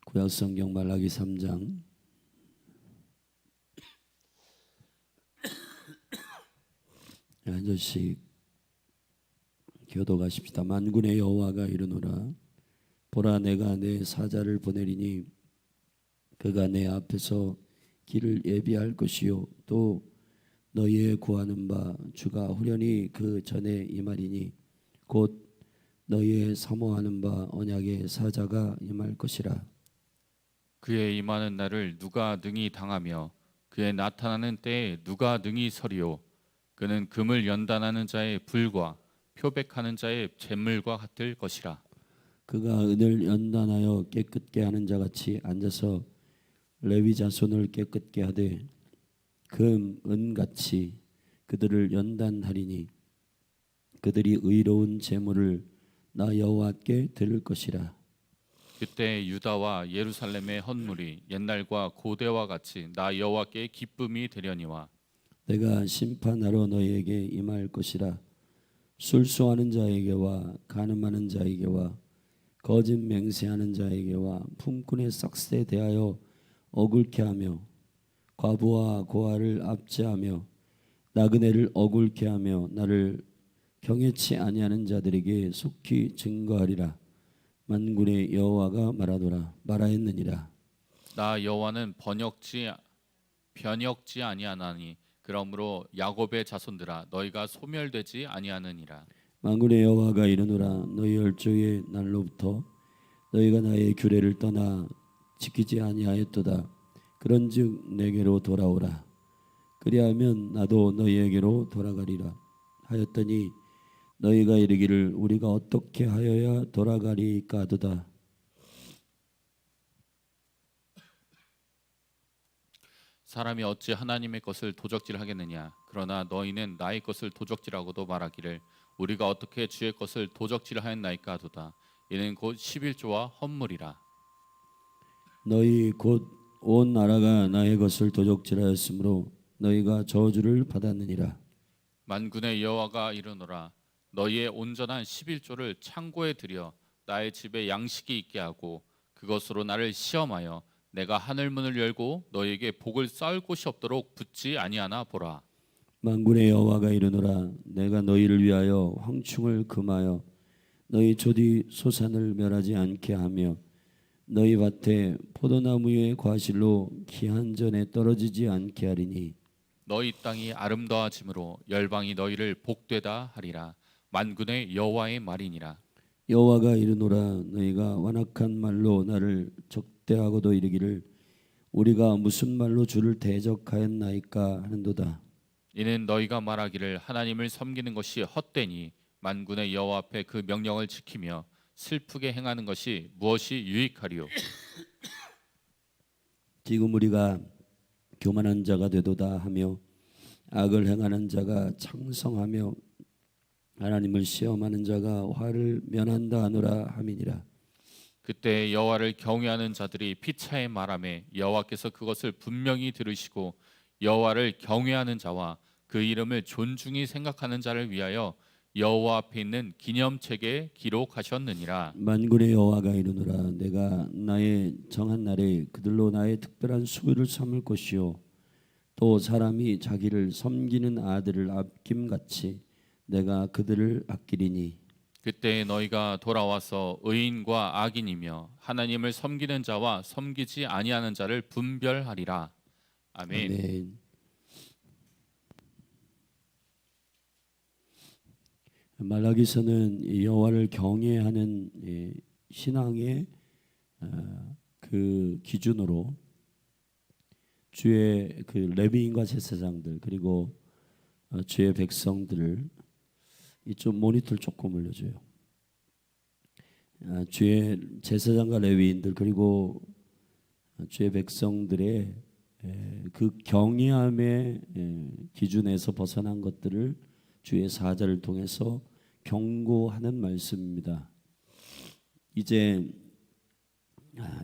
구약성경 말라기 3장 한 절씩 교도가십시다. 만군의 여호와가 이르노라. 보라, 내가 내 사자를 보내리니 그가 내 앞에서 길을 예비할 것이요 또 너희의 구하는 바 주가 후련히 그 전에 임하리니 곧 너희의 사모하는 바 언약의 사자가 임할 것이라. 그의 임하는 날을 누가 능히 당하며 그의 나타나는 때에 누가 능히 서리요. 그는 금을 연단하는 자의 불과 표백하는 자의 잿물과 같을 것이라. 그가 은을 연단하여 깨끗게 하는 자같이 앉아서 레위 자손을 깨끗게 하되 금, 은같이 그들을 연단하리니 그들이 의로운 제물을 나 여호와께 드릴 것이라. 그때 유다와 예루살렘의 헌물이 옛날과 고대와 같이 나 여호와께 기쁨이 되려니와 내가 심판하러 너희에게 임할 것이라. 술수하는 자에게와 간음하는 자에게와 거짓 맹세하는 자에게와 품꾼의 싹스에 대하여 억울케 하며 과부와 고아를 압제하며 나그네를 억울케 하며 나를 경외치 아니하는 자들에게 속히 증거하리라. 만군의 여호와가 말하였느니라. 나 여호와는 변역지 아니하나니 그러므로 야곱의 자손들아 너희가 소멸되지 아니하느니라. 만군의 여호와가 이르노라. 너희 열조의 날로부터 너희가 나의 규례를 떠나 지키지 아니하였도다. 그런즉 내게로 돌아오라. 그리하면 나도 너희에게로 돌아가리라 하였더니 너희가 이르기를 우리가 어떻게 하여야 돌아가리까 하도다. 사람이 어찌 하나님의 것을 도적질하겠느냐. 그러나 너희는 나의 것을 도적질하고도 말하기를 우리가 어떻게 주의 것을 도적질하였나이까 하도다. 이는 곧 11조와 헌물이라. 너희 곧 온 나라가 나의 것을 도적질하였으므로 너희가 저주를 받았느니라. 만군의 여호와가 이르노라. 너희의 온전한 11조를 창고에 들여 나의 집에 양식이 있게 하고 그것으로 나를 시험하여 내가 하늘 문을 열고 너희에게 복을 쌓을 곳이 없도록 붙지 아니하나 보라. 만군의 여호와가 이르노라. 내가 너희를 위하여 황충을 금하여 너희 조디 소산을 멸하지 않게 하며 너희 밭에 포도나무의 과실로 기한전에 떨어지지 않게 하리니 너희 땅이 아름다워짐으로 열방이 너희를 복되다 하리라. 만군의 여호와의 말이니라. 여호와가 이르노라. 너희가 완악한 말로 나를 적대하고도 이르기를 우리가 무슨 말로 주를 대적하였나이까 하는도다. 이는 너희가 말하기를 하나님을 섬기는 것이 헛되니 만군의 여호와 앞에 그 명령을 지키며 슬프게 행하는 것이 무엇이 유익하리요. 지금 우리가 교만한 자가 되도다 하며 악을 행하는 자가 창성하며 하나님을 시험하는 자가 화를 면한다 하노라 함이니라. 그때 여호와를 경외하는 자들이 피차에 말하매 여호와께서 그것을 분명히 들으시고 여호와를 경외하는 자와 그 이름을 존중히 생각하는 자를 위하여 여호와 앞에 있는 기념책에 기록하셨느니라. 만군의 여호와가 이르노라. 내가 나의 정한 날에 그들로 나의 특별한 수고를 삼을 것이요 또 사람이 자기를 섬기는 아들을 아낌같이 내가 그들을 아끼리니 그때 너희가 돌아와서 의인과 악인이며 하나님을 섬기는 자와 섬기지 아니하는 자를 분별하리라. 아멘. 아멘. 말라기서는 여호와를 경외하는 신앙의 그 기준으로 주의 그 레위인과 제사장들 그리고 주의 백성들을 이쪽 모니터를 조금 올려줘요. 주의 제사장과 레위인들 그리고 주의 백성들의 그 경외함의 기준에서 벗어난 것들을 주의 사자를 통해서 경고하는 말씀입니다. 이제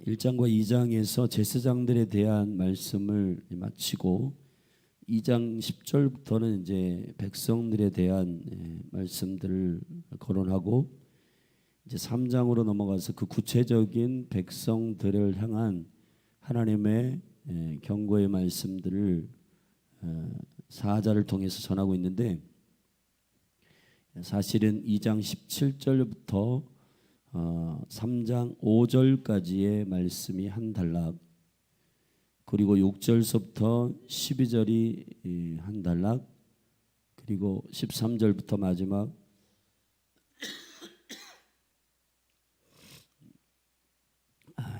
1장과 2장에서 제사장들에 대한 말씀을 마치고 2장 10절부터는 이제 백성들에 대한 말씀들을 거론하고 이제 3장으로 넘어가서 그 구체적인 백성들을 향한 하나님의 경고의 말씀들을 사자를 통해서 전하고 있는데, 사실은 2장 17절부터 3장 5절까지의 말씀이 한 단락, 그리고 6절서부터 12절이 한 단락, 그리고 13절부터 마지막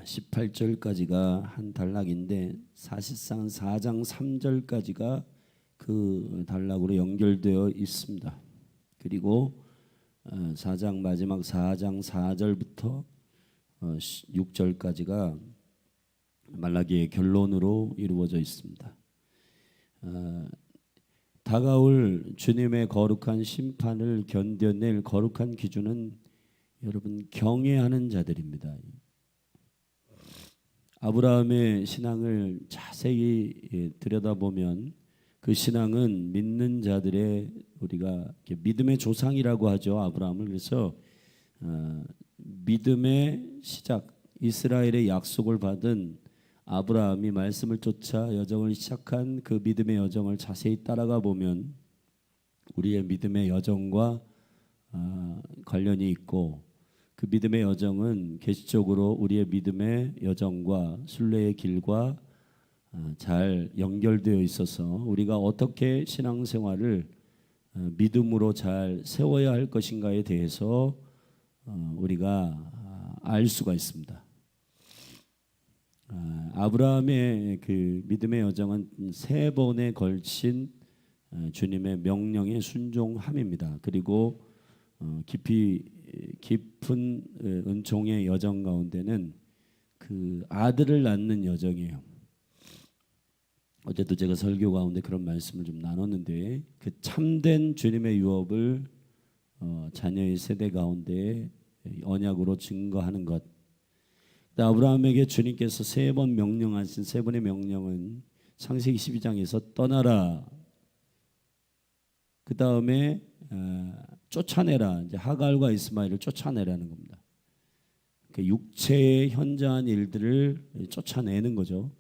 18절까지가 한 단락인데, 사실상 4장 3절까지가 그 단락으로 연결되어 있습니다. 그리고 4장 마지막 4장 4절부터 6절까지가 말라기의 결론으로 이루어져 있습니다. 다가올 주님의 거룩한 심판을 견뎌낼 거룩한 기준은 여러분 경외하는 자들입니다. 아브라함의 신앙을 자세히 들여다보면 그 신앙은 믿는 자들의, 우리가 믿음의 조상이라고 하죠, 아브라함을. 그래서 믿음의 시작, 이스라엘의 약속을 받은 아브라함이 말씀을 쫓아 여정을 시작한 그 믿음의 여정을 자세히 따라가 보면 우리의 믿음의 여정과 관련이 있고, 그 믿음의 여정은 계시적으로 우리의 믿음의 여정과 순례의 길과 잘 연결되어 있어서 우리가 어떻게 신앙생활을 믿음으로 잘 세워야 할 것인가에 대해서 우리가 알 수가 있습니다. 아브라함의 그 믿음의 여정은 3번에 걸친 주님의 명령에 순종함입니다. 그리고 깊은 은총의 여정 가운데는 그 아들을 낳는 여정이에요. 어제도 제가 설교 가운데 그런 말씀을 좀 나눴는데, 그 참된 주님의 유업을 자녀의 세대 가운데 언약으로 증거하는 것. 아브라함에게 주님께서 3번 명령하신 3번의 명령은 창세기 12장에서 떠나라, 그 다음에 쫓아내라, 이제 하갈과 이스마엘을 쫓아내라는 겁니다. 그 육체의 현저한 일들을 쫓아내는 거죠.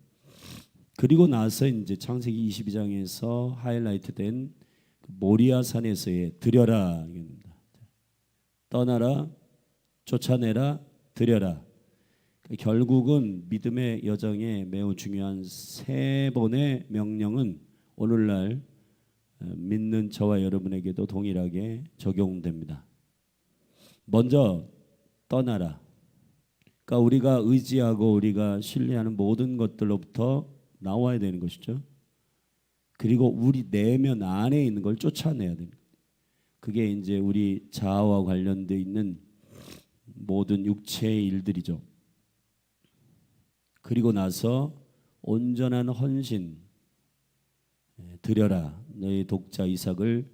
그리고 나서 이제 창세기 22장에서 하이라이트된 모리아 산에서의 드려라, 이겁니다. 떠나라, 쫓아내라, 드려라. 결국은 믿음의 여정에 매우 중요한 3번의 명령은 오늘날 믿는 저와 여러분에게도 동일하게 적용됩니다. 먼저 떠나라. 그러니까 우리가 의지하고 우리가 신뢰하는 모든 것들로부터 나와야 되는 것이죠. 그리고 우리 내면 안에 있는 걸 쫓아내야 됩니다. 그게 이제 우리 자아와 관련되어 있는 모든 육체의 일들이죠. 그리고 나서 온전한 헌신 드려라. 너희 독자 이삭을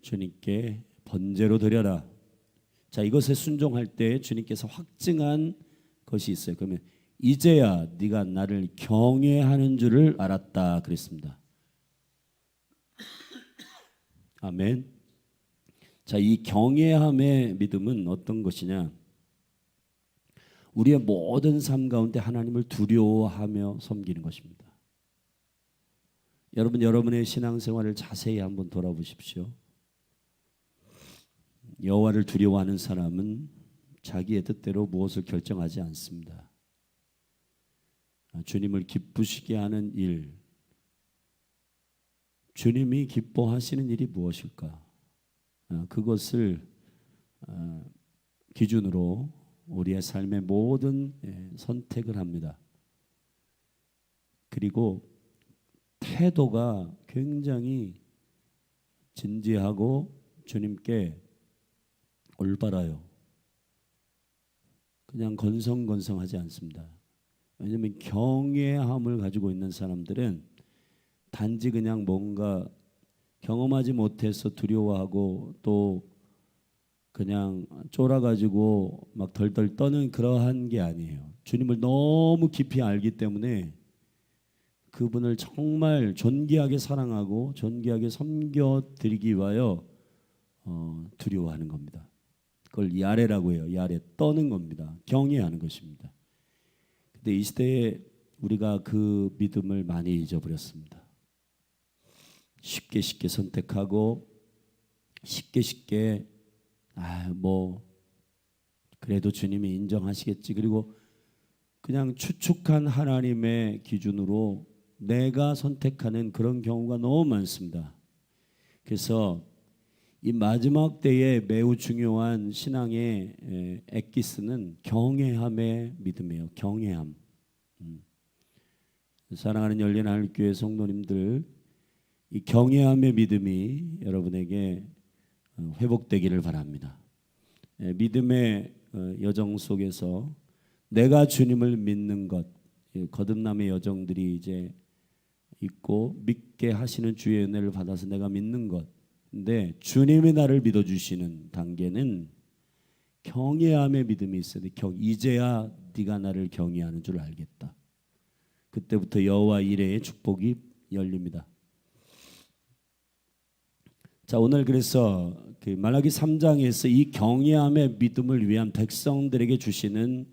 주님께 번제로 드려라. 자, 이것에 순종할 때 주님께서 확증한 것이 있어요. 그러면 이제야 네가 나를 경외하는 줄을 알았다 그랬습니다. 아멘. 자, 이 경외함의 믿음은 어떤 것이냐? 우리의 모든 삶 가운데 하나님을 두려워하며 섬기는 것입니다. 여러분, 여러분의 신앙생활을 자세히 한번 돌아보십시오. 여호와를 두려워하는 사람은 자기의 뜻대로 무엇을 결정하지 않습니다. 주님을 기쁘시게 하는 일, 주님이 기뻐하시는 일이 무엇일까? 그것을 기준으로 우리의 삶의 모든 선택을 합니다. 그리고 태도가 굉장히 진지하고 주님께 올바라요. 그냥 건성건성하지 않습니다. 왜냐하면 경외함을 가지고 있는 사람들은 단지 그냥 뭔가 경험하지 못해서 두려워하고 또 그냥 쫄아가지고 막 덜덜 떠는 그러한 게 아니에요. 주님을 너무 깊이 알기 때문에 그분을 정말 존귀하게 사랑하고 존귀하게 섬겨드리기 위하여 두려워하는 겁니다. 그걸 야레라고 해요. 야레, 떠는 겁니다. 경외하는 것입니다. 근데 이 시대에 우리가 그 믿음을 많이 잊어버렸습니다. 쉽게 선택하고 쉽게 뭐 그래도 주님이 인정하시겠지. 그리고 그냥 추측한 하나님의 기준으로 내가 선택하는 그런 경우가 너무 많습니다. 그래서 이 마지막 때에 매우 중요한 신앙의 엑기스는 경외함의 믿음이에요. 경외함. 사랑하는 열린 하늘교회 성도님들, 이 경외함의 믿음이 여러분에게 회복되기를 바랍니다. 믿음의 여정 속에서 내가 주님을 믿는 것, 거듭남의 여정들이 이제 있고 믿게 하시는 주의 은혜를 받아서 내가 믿는 것. 근데 주님이 나를 믿어주시는 단계는 경외함의 믿음이 있어야 돼. 이제야 네가 나를 경외하는 줄 알겠다. 그때부터 여호와 이레의 축복이 열립니다. 자, 오늘 그래서 그 말라기 3장에서 이 경외함의 믿음을 위한 백성들에게 주시는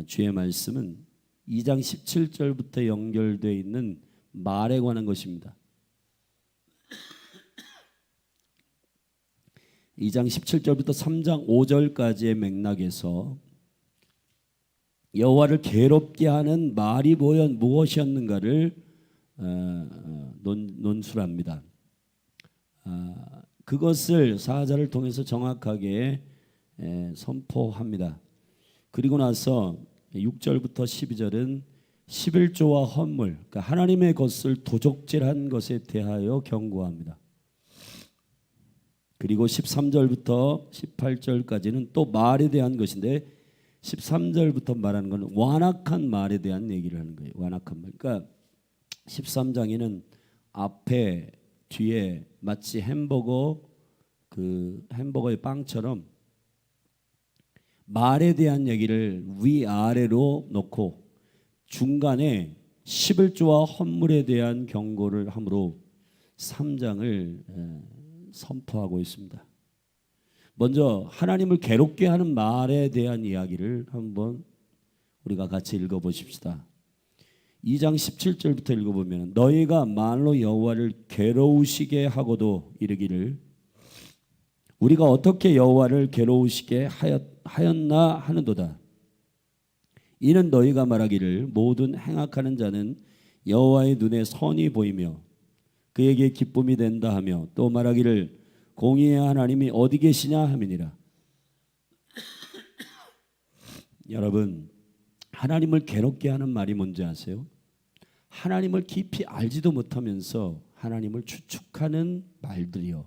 주의 말씀은 2장 17절부터 연결되어 있는 말에 관한 것입니다. 2장 17절부터 3장 5절까지의 맥락에서 여호와를 괴롭게 하는 말이 무엇이었는가를 논술합니다. 그것을 사자를 통해서 정확하게 선포합니다. 그리고 나서 6절부터 12절은 11조와 헌물, 그러니까 하나님의 것을 도적질한 것에 대하여 경고합니다. 그리고 13절부터 18절까지는 또 말에 대한 것인데 13절부터 말하는 것은 완악한 말에 대한 얘기를 하는 거예요. 완악한 말. 그러니까 13장에는 앞에 뒤에 마치 햄버거의 빵처럼 말에 대한 얘기를 위아래로 놓고 중간에 11조와 헌물에 대한 경고를 함으로 3장을 선포하고 있습니다. 먼저 하나님을 괴롭게 하는 말에 대한 이야기를 한번 우리가 같이 읽어보십시다. 2장 17절부터 읽어보면 너희가 말로 여호와를 괴로우시게 하고도 이르기를 우리가 어떻게 여호와를 괴로우시게 하였나 하는도다. 이는 너희가 말하기를 모든 행악하는 자는 여호와의 눈에 선이 보이며 그에게 기쁨이 된다 하며 또 말하기를 공의의 하나님이 어디 계시냐 함이니라. 여러분, 하나님을 괴롭게 하는 말이 뭔지 아세요? 하나님을 깊이 알지도 못하면서 하나님을 추측하는 말들이요.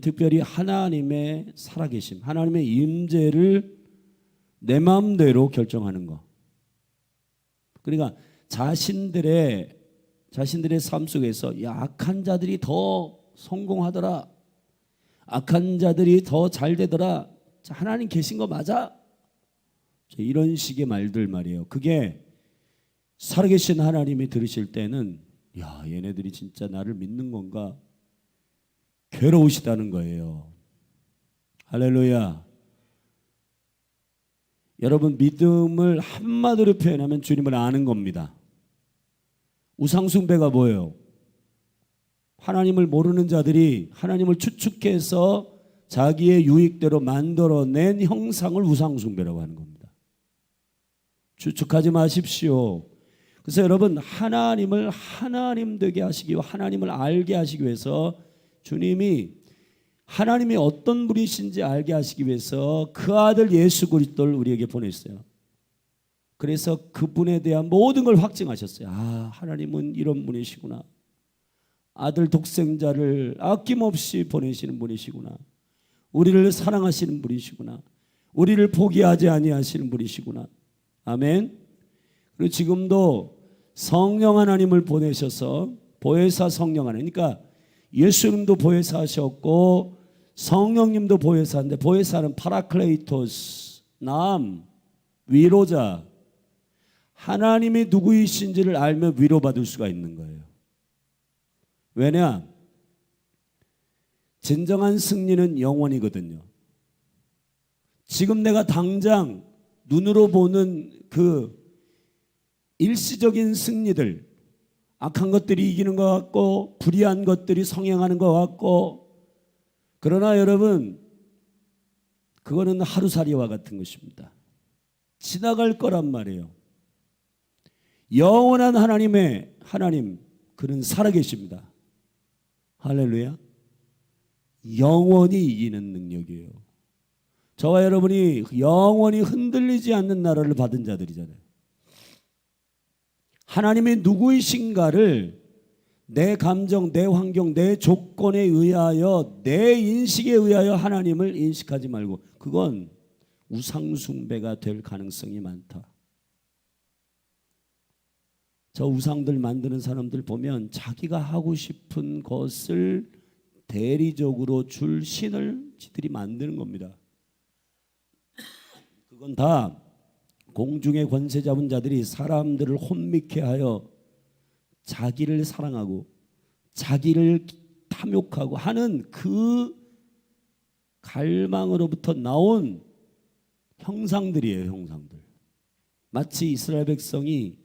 특별히 하나님의 살아계심, 하나님의 임재를 내 마음대로 결정하는 거. 그러니까 자신들의 삶 속에서 악한 자들이 더 성공하더라, 악한 자들이 더 잘 되더라, 하나님 계신 거 맞아? 이런 식의 말들 말이에요. 그게 살아계신 하나님이 들으실 때는 야, 얘네들이 진짜 나를 믿는 건가? 괴로우시다는 거예요. 할렐루야. 여러분, 믿음을 한마디로 표현하면 주님을 아는 겁니다. 우상숭배가 뭐예요? 하나님을 모르는 자들이 하나님을 추측해서 자기의 유익대로 만들어낸 형상을 우상숭배라고 하는 겁니다. 추측하지 마십시오. 그래서 여러분, 하나님을 하나님 되게 하시기 위해, 하나님을 알게 하시기 위해서 주님이 하나님이 어떤 분이신지 알게 하시기 위해서 그 아들 예수 그리스도를 우리에게 보냈어요. 그래서 그분에 대한 모든 걸 확증하셨어요. 아, 하나님은 이런 분이시구나. 아들 독생자를 아낌없이 보내시는 분이시구나. 우리를 사랑하시는 분이시구나. 우리를 포기하지 아니하시는 분이시구나. 아멘. 그리고 지금도 성령 하나님을 보내셔서 보혜사 성령 하나님, 그러니까 예수님도 보혜사하셨고 성령님도 보혜사인데, 보혜사는 파라클레이토스, 남, 위로자, 하나님이 누구이신지를 알면 위로받을 수가 있는 거예요. 왜냐? 진정한 승리는 영원이거든요. 지금 내가 당장 눈으로 보는 그 일시적인 승리들, 악한 것들이 이기는 것 같고 불의한 것들이 성행하는 것 같고, 그러나 여러분 그거는 하루살이와 같은 것입니다. 지나갈 거란 말이에요. 영원한 하나님 그는 살아계십니다. 할렐루야. 영원히 이기는 능력이에요. 저와 여러분이 영원히 흔들리지 않는 나라를 받은 자들이잖아요. 하나님이 누구이신가를 내 감정, 내 환경, 내 조건에 의하여, 내 인식에 의하여 하나님을 인식하지 말고, 그건 우상숭배가 될 가능성이 많다. 저 우상들 만드는 사람들 보면 자기가 하고 싶은 것을 대리적으로 줄 신을 지들이 만드는 겁니다. 그건 다 공중의 권세 잡은 자들이 사람들을 혼미케 하여 자기를 사랑하고 자기를 탐욕하고 하는 그 갈망으로부터 나온 형상들이에요. 형상들. 마치 이스라엘 백성이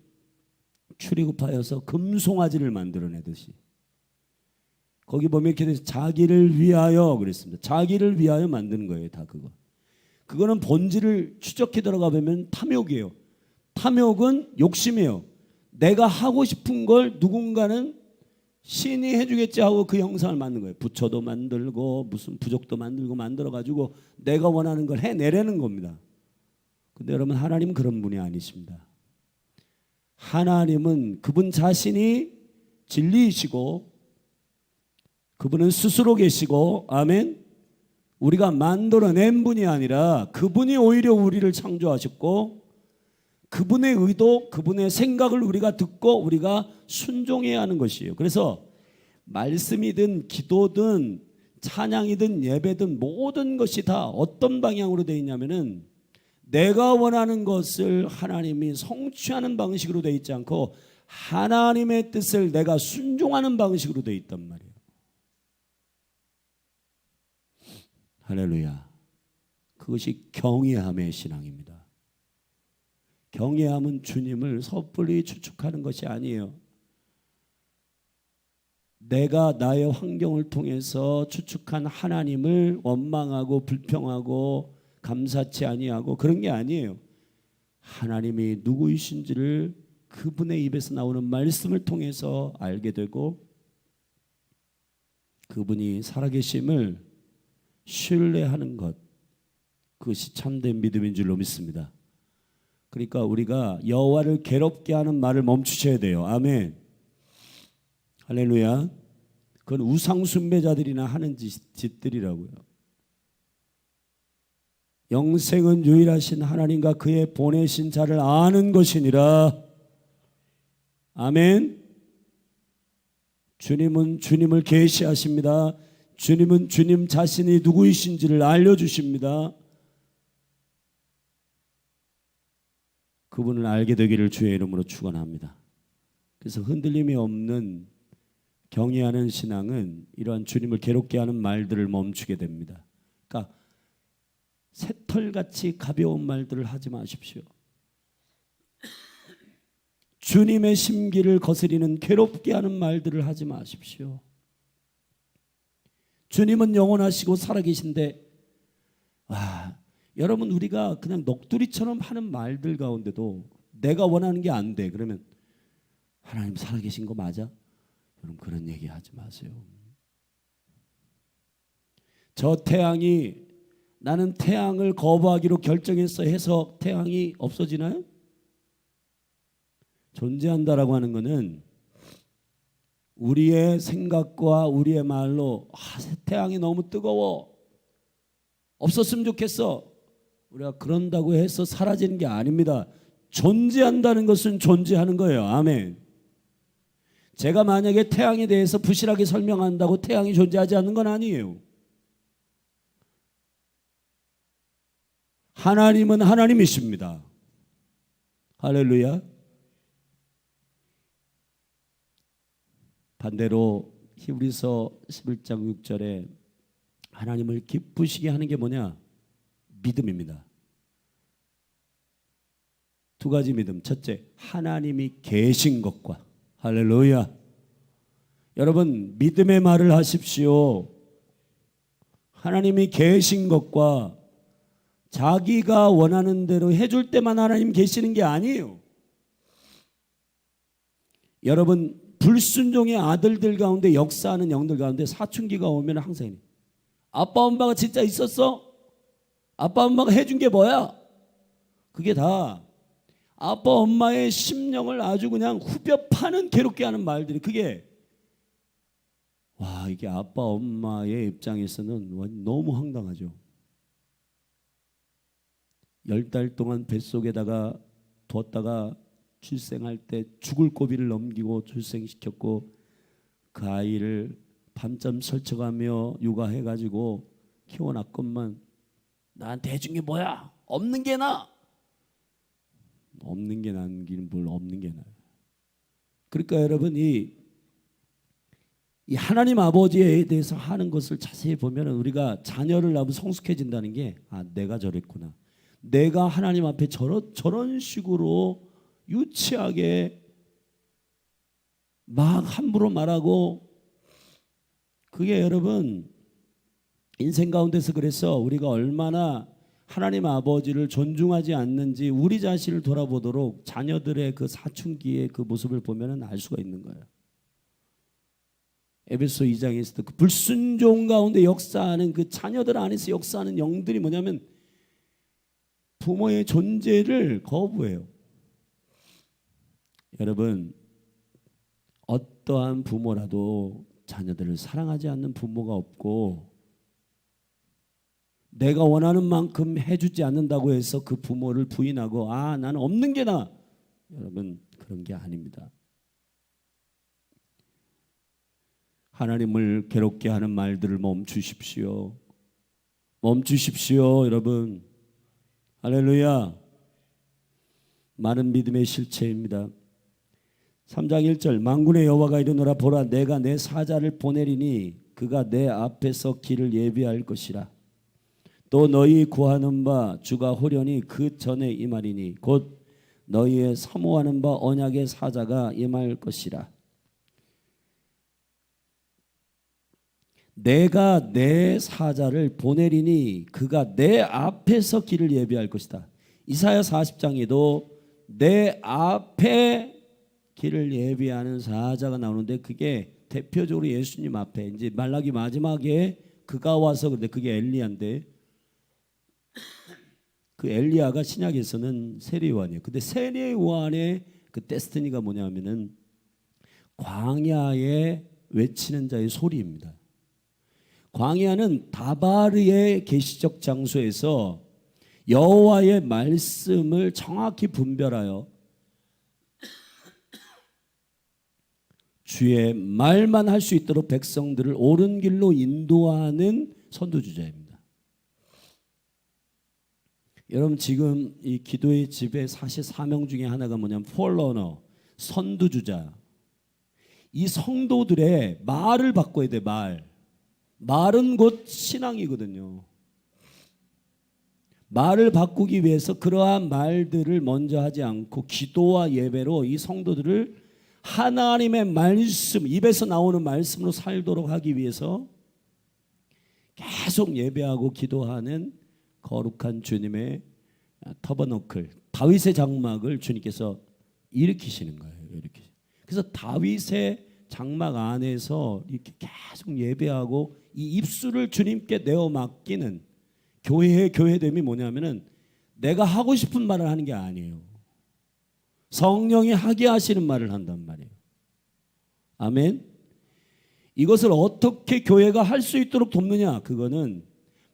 출애굽하여서 금송아지를 만들어내듯이, 거기 보면 이렇게 돼서 자기를 위하여 그랬습니다. 자기를 위하여 만드는 거예요. 다 그거는 본질을 추적해 들어가 보면 탐욕이에요. 탐욕은 욕심이에요. 내가 하고 싶은 걸 누군가는 신이 해주겠지 하고 그 형상을 만든 거예요. 부처도 만들고 무슨 부족도 만들고 만들어가지고 내가 원하는 걸 해내려는 겁니다. 근데 여러분, 하나님은 그런 분이 아니십니다. 하나님은 그분 자신이 진리이시고 그분은 스스로 계시고, 아멘, 우리가 만들어낸 분이 아니라 그분이 오히려 우리를 창조하셨고, 그분의 의도, 그분의 생각을 우리가 듣고 우리가 순종해야 하는 것이에요. 그래서 말씀이든 기도든 찬양이든 예배든 모든 것이 다 어떤 방향으로 되어 있냐면은 내가 원하는 것을 하나님이 성취하는 방식으로 되어 있지 않고 하나님의 뜻을 내가 순종하는 방식으로 되어 있단 말이에요. 할렐루야. 그것이 경외함의 신앙입니다. 경외함은 주님을 섣불리 추측하는 것이 아니에요. 내가 나의 환경을 통해서 추측한 하나님을 원망하고 불평하고 감사치 아니하고 그런 게 아니에요. 하나님이 누구이신지를 그분의 입에서 나오는 말씀을 통해서 알게 되고, 그분이 살아계심을 신뢰하는 것, 그것이 참된 믿음인 줄로 믿습니다. 그러니까 우리가 여호와를 괴롭게 하는 말을 멈추셔야 돼요. 아멘. 할렐루야. 그건 우상 숭배자들이나 하는 짓들이라고요. 영생은 유일하신 하나님과 그의 보내신 자를 아는 것이니라. 아멘. 주님은 주님을 계시하십니다. 주님은 주님 자신이 누구이신지를 알려주십니다. 그분을 알게 되기를 주의 이름으로 축원합니다. 그래서 흔들림이 없는 경외하는 신앙은 이러한 주님을 괴롭게 하는 말들을 멈추게 됩니다. 그러니까 새털같이 가벼운 말들을 하지 마십시오. 주님의 심기를 거스리는 괴롭게 하는 말들을 하지 마십시오. 주님은 영원하시고 살아계신데, 여러분, 우리가 그냥 넋두리처럼 하는 말들 가운데도 내가 원하는 게 안 돼. 그러면 하나님 살아계신 거 맞아? 여러분, 그런 얘기 하지 마세요. 저 태양이, 나는 태양을 거부하기로 결정했어 해서 태양이 없어지나요? 존재한다라고 하는 것은 우리의 생각과 우리의 말로 태양이 너무 뜨거워, 없었으면 좋겠어, 우리가 그런다고 해서 사라지는 게 아닙니다. 존재한다는 것은 존재하는 거예요. 아멘. 제가 만약에 태양에 대해서 부실하게 설명한다고 태양이 존재하지 않는 건 아니에요. 하나님은 하나님이십니다. 할렐루야. 반대로 히브리서 11장 6절에 하나님을 기쁘시게 하는 게 뭐냐? 믿음입니다. 두 가지 믿음. 첫째, 하나님이 계신 것과, 할렐루야. 여러분, 믿음의 말을 하십시오. 하나님이 계신 것과 자기가 원하는 대로 해줄 때만 하나님 계시는 게 아니에요. 여러분, 불순종의 아들들 가운데, 역사하는 영들 가운데 사춘기가 오면 항상 이래. 아빠 엄마가 진짜 있었어? 아빠 엄마가 해준 게 뭐야? 그게 다 아빠 엄마의 심령을 아주 그냥 후벼 파는 괴롭게 하는 말들이, 그게 와, 이게 아빠 엄마의 입장에서는 너무 황당하죠. 10달 동안 뱃속에다가 뒀다가 출생할 때 죽을 고비를 넘기고 출생시켰고, 그 아이를 밤잠 설쳐가며 육아해가지고 키워놨건만 나한테 해준 게 뭐야? 없는 게 나. 없는 게 나은 길은 뭘 없는 게 나아요. 그러니까 여러분, 이 하나님 아버지에 대해서 하는 것을 자세히 보면 우리가 자녀를 낳으면 성숙해진다는 게, 아, 내가 저랬구나. 내가 하나님 앞에 저런 식으로 유치하게 막 함부로 말하고, 그게 여러분 인생 가운데서, 그래서 우리가 얼마나 하나님 아버지를 존중하지 않는지 우리 자신을 돌아보도록 자녀들의 그 사춘기의 그 모습을 보면 알 수가 있는 거예요. 에베소 2장에서도 그 불순종 가운데 역사하는 그 자녀들 안에서 역사하는 영들이 뭐냐면 부모의 존재를 거부해요. 여러분, 어떠한 부모라도 자녀들을 사랑하지 않는 부모가 없고, 내가 원하는 만큼 해주지 않는다고 해서 그 부모를 부인하고, 아, 나는 없는 게 나아. 여러분, 그런 게 아닙니다. 하나님을 괴롭게 하는 말들을 멈추십시오. 멈추십시오, 여러분. 할렐루야. 많은 믿음의 실체입니다. 3장 1절, 만군의 여호와가 이르노라, 보라, 내가 내 사자를 보내리니 그가 내 앞에서 길을 예비할 것이라. 또 너희 구하는 바 주가 호련히 그 전에 임하리니 곧 너희의 사모하는 바 언약의 사자가 임할 것이라. 내가 내 사자를 보내리니 그가 내 앞에서 길을 예비할 것이다. 이사야 40장에도 내 앞에 길을 예비하는 사자가 나오는데, 그게 대표적으로 예수님 앞에, 이제 말라기 마지막에 그가 와서, 근데 그게 엘리야인데, 그 엘리야가 신약에서는 세례요한이에요. 근데 세례요한의 그 데스티니가 뭐냐면은 광야에 외치는 자의 소리입니다. 광야는 다바르의 계시적 장소에서 여호와의 말씀을 정확히 분별하여 주의 말만 할 수 있도록 백성들을 옳은 길로 인도하는 선두주자입니다. 여러분, 지금 이 기도의 집의 사실 사명 중에 하나가 뭐냐면 폴러너, 선두주자. 이 성도들의 말을 바꿔야 돼. 말은 곧 신앙이거든요. 말을 바꾸기 위해서 그러한 말들을 먼저 하지 않고 기도와 예배로 이 성도들을 하나님의 말씀, 입에서 나오는 말씀으로 살도록 하기 위해서 계속 예배하고 기도하는 거룩한 주님의 터버너클, 다윗의 장막을 주님께서 일으키시는 거예요. 이렇게. 그래서 다윗의 장막 안에서 이렇게 계속 예배하고 이 입술을 주님께 내어 맡기는 교회의 교회됨이 뭐냐면은 내가 하고 싶은 말을 하는 게 아니에요. 성령이 하게 하시는 말을 한단 말이에요. 아멘. 이것을 어떻게 교회가 할 수 있도록 돕느냐? 그거는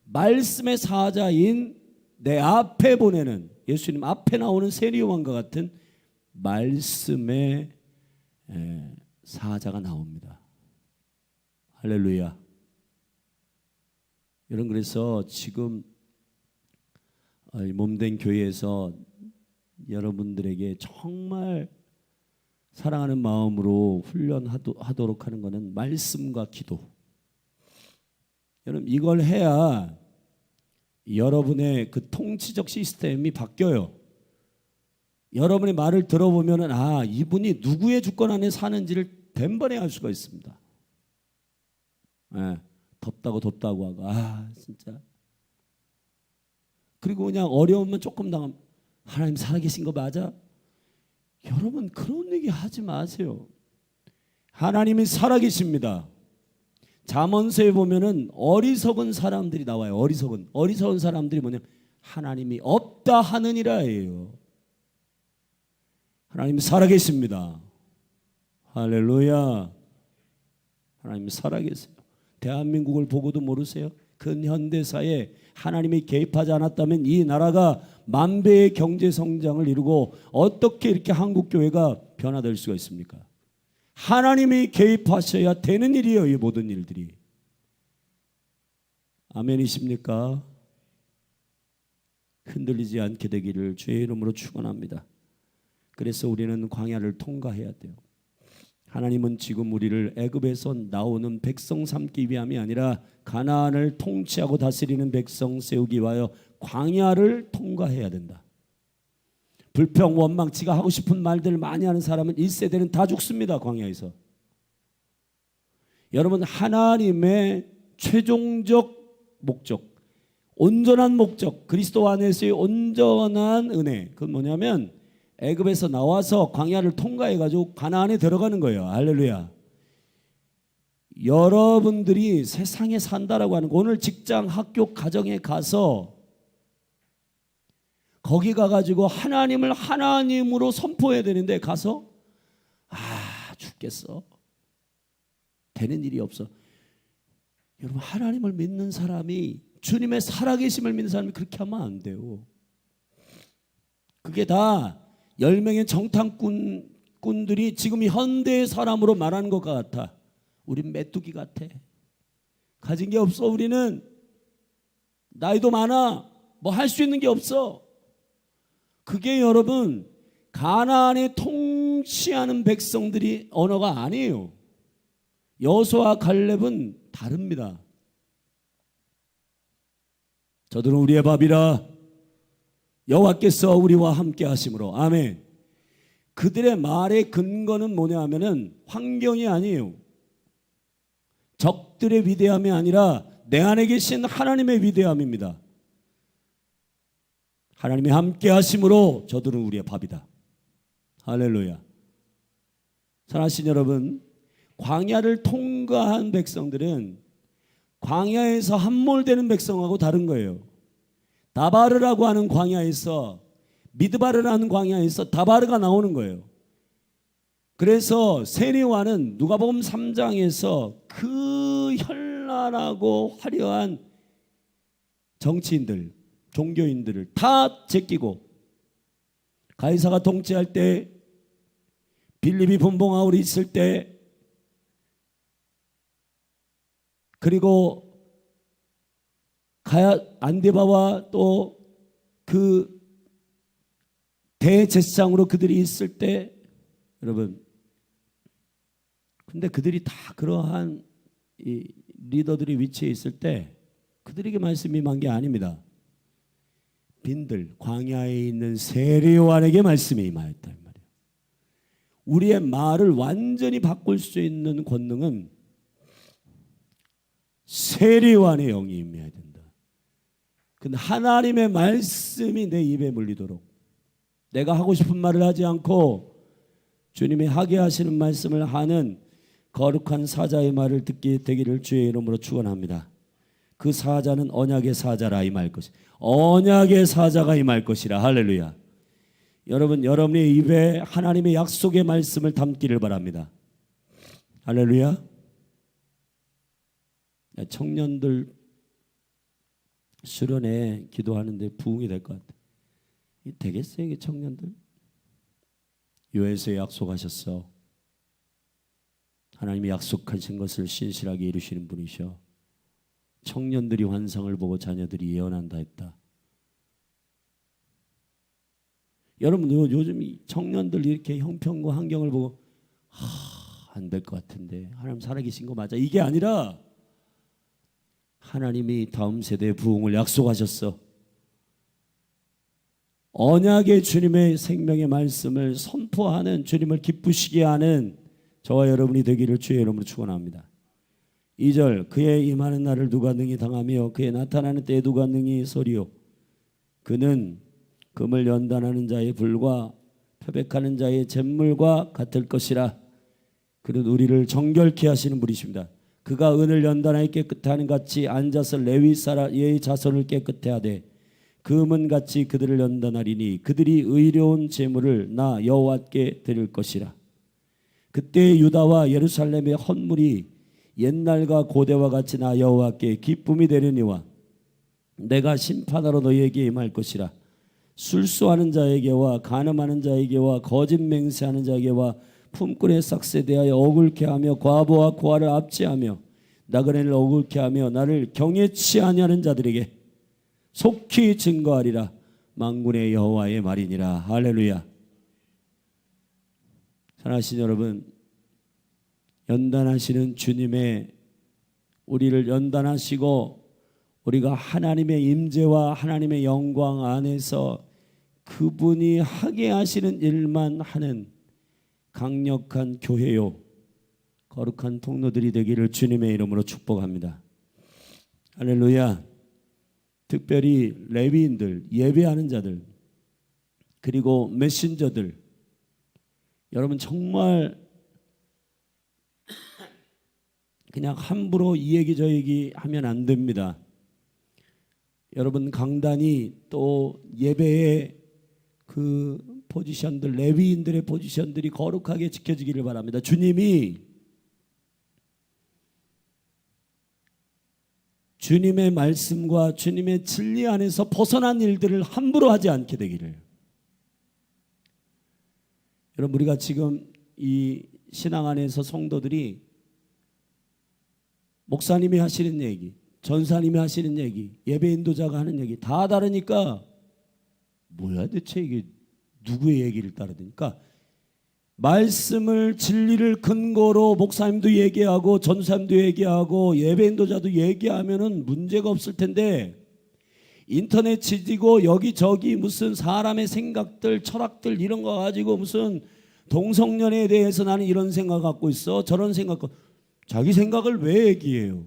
말씀의 사자인 내 앞에 보내는, 예수님 앞에 나오는 세리요한과 같은 말씀의 사자가 나옵니다. 할렐루야. 여러분, 그래서 지금 몸된 교회에서 여러분들에게 정말 사랑하는 마음으로 훈련하도록 하는 것은 말씀과 기도. 여러분, 이걸 해야 여러분의 그 통치적 시스템이 바뀌어요. 여러분의 말을 들어보면은 이분이 누구의 주권 안에 사는지를 단번에 알 수가 있습니다. 덥다고 하고 진짜. 그리고 그냥 어려우면 조금 당하면 하나님 살아계신 거 맞아? 여러분 그런 얘기 하지 마세요. 하나님이 살아계십니다. 잠언서에 보면은 어리석은 사람들이 나와요. 어리석은 사람들이 뭐냐? 하나님이 없다 하느니라예요. 하나님이 살아계십니다. 할렐루야. 하나님이 살아계세요. 대한민국을 보고도 모르세요? 근현대사에 하나님이 개입하지 않았다면 이 나라가 만배의 경제 성장을 이루고 어떻게 이렇게 한국교회가 변화될 수가 있습니까? 하나님이 개입하셔야 되는 일이에요. 이 모든 일들이. 아멘이십니까? 흔들리지 않게 되기를 주의 이름으로 축원합니다. 그래서 우리는 광야를 통과해야 돼요. 하나님은 지금 우리를 애굽에서 나오는 백성 삼기 위함이 아니라 가나안을 통치하고 다스리는 백성 세우기 위하여 광야를 통과해야 된다. 불평, 원망, 지가 하고 싶은 말들을 많이 하는 사람은 1세대는 다 죽습니다. 광야에서. 여러분 하나님의 최종적 목적, 온전한 목적, 그리스도 안에서의 온전한 은혜, 그건 뭐냐면 애굽에서 나와서 광야를 통과해가지고 가나안에 들어가는 거예요. 할렐루야. 여러분들이 세상에 산다라고 하는 거, 오늘 직장, 학교, 가정에 가서 거기 가가지고 하나님을 하나님으로 선포해야 되는데 가서 죽겠어. 되는 일이 없어. 여러분 하나님을 믿는 사람이, 주님의 살아계심을 믿는 사람이 그렇게 하면 안 돼요. 그게 다 10명의 정탐꾼들이 지금 현대의 사람으로 말하는 것 같아. 우린 메뚜기 같아. 가진 게 없어. 우리는 나이도 많아. 뭐 할 수 있는 게 없어. 그게 여러분 가나안에 통치하는 백성들이 언어가 아니에요. 여호수아와 갈렙은 다릅니다. 저들은 우리의 밥이라 여호와께서 우리와 함께 하심으로. 아멘. 그들의 말의 근거는 뭐냐 하면은 환경이 아니에요. 적들의 위대함이 아니라 내 안에 계신 하나님의 위대함입니다. 하나님이 함께 하심으로 저들은 우리의 밥이다. 할렐루야. 사랑하신 여러분, 광야를 통과한 백성들은 광야에서 함몰되는 백성하고 다른 거예요. 다바르라고 하는 광야에서, 미드바르라는 광야에서 다바르가 나오는 거예요. 그래서 세리와는 누가복음 3장에서 그 현란하고 화려한 정치인들, 종교인들을 다 제끼고, 가이사가 통치할 때, 빌립이 분봉하고 있을 때, 그리고 안디바와 또 그 대제사장으로 그들이 있을 때, 여러분, 근데 그들이 다 그러한 이 리더들이 위치에 있을 때 그들에게 말씀이 임한 게 아닙니다. 빈들, 광야에 있는 세리요한에게 말씀이 임하였다 이 말이에요. 우리의 말을 완전히 바꿀 수 있는 권능은 세리요한의 영이 임해야 된다. 근데 하나님의 말씀이 내 입에 물리도록, 내가 하고 싶은 말을 하지 않고 주님이 하게 하시는 말씀을 하는 거룩한 사자의 말을 듣게 되기를 주의 이름으로 축원합니다. 그 사자는 언약의 사자라 임할 것이, 언약의 사자가 임할 것이라. 할렐루야. 여러분, 여러분의 입에 하나님의 약속의 말씀을 담기를 바랍니다. 할렐루야. 청년들 수련회 기도하는데 부흥이 될 것 같아. 되겠어요 이게 청년들? 요에서 약속하셨어. 하나님이 약속하신 것을 신실하게 이루시는 분이셔. 청년들이 환상을 보고 자녀들이 예언한다 했다. 여러분 요즘 청년들 이렇게 형편과 환경을 보고 안 될 것 같은데 하나님 살아계신 거 맞아? 이게 아니라 하나님이 다음 세대의 부흥을 약속하셨어. 언약의 주님의 생명의 말씀을 선포하는, 주님을 기쁘시게 하는 저와 여러분이 되기를 주의 이름으로 축원합니다. 2절, 그의 임하는 날을 누가 능히 당하며 그의 나타나는 때에 누가 능히 서리요. 그는 금을 연단하는 자의 불과 표백하는 자의 잿물과 같을 것이라. 그는 우리를 정결케 하시는 분이십니다. 그가 은을 연단하여 깨끗게 하는 같이 앉아서 레위 사라의 자손을 깨끗게 하되 금은같이 그들을 연단하리니 그들이 의로운 제물을 나 여호와께 드릴 것이라. 그때 유다와 예루살렘의 헌물이 옛날과 고대와 같이 나 여호와께 기쁨이 되려니와 내가 심판하러 너희에게 임할 것이라. 술수하는 자에게와 간음하는 자에게와 거짓 맹세하는 자에게와 품꾼의 삭스에 대하여 억울케 하며 과부와 고아를 압제하며 나그네를 억울케 하며 나를 경외치 아니하는 자들에게 속히 증거하리라. 만군의 여호와의 말이니라. 할렐루야. 사랑하신 여러분, 연단하시는 주님의 우리를 연단하시고 우리가 하나님의 임재와 하나님의 영광 안에서 그분이 하게 하시는 일만 하는 강력한 교회요, 거룩한 통로들이 되기를 주님의 이름으로 축복합니다. 할렐루야. 특별히 레위인들, 예배하는 자들, 그리고 메신저들, 여러분 정말 그냥 함부로 이 얘기 저 얘기 하면 안 됩니다. 여러분 강단이 또 예배의 그 포지션들, 레위인들의 포지션들이 거룩하게 지켜지기를 바랍니다. 주님이 주님의 말씀과 주님의 진리 안에서 벗어난 일들을 함부로 하지 않게 되기를. 여러분 우리가 지금 이 신앙 안에서 성도들이 목사님이 하시는 얘기, 전사님이 하시는 얘기, 예배 인도자가 하는 얘기 다 다르니까 뭐야 대체 이게 누구의 얘기를 따라야 되니까, 말씀을 진리를 근거로 목사님도 얘기하고 전사님도 얘기하고 예배 인도자도 얘기하면은 문제가 없을 텐데, 인터넷 지지고 여기저기 무슨 사람의 생각들 철학들 이런 거 가지고 무슨 동성연애에 대해서 나는 이런 생각 갖고 있어 저런 생각, 자기 생각을 왜 얘기해요?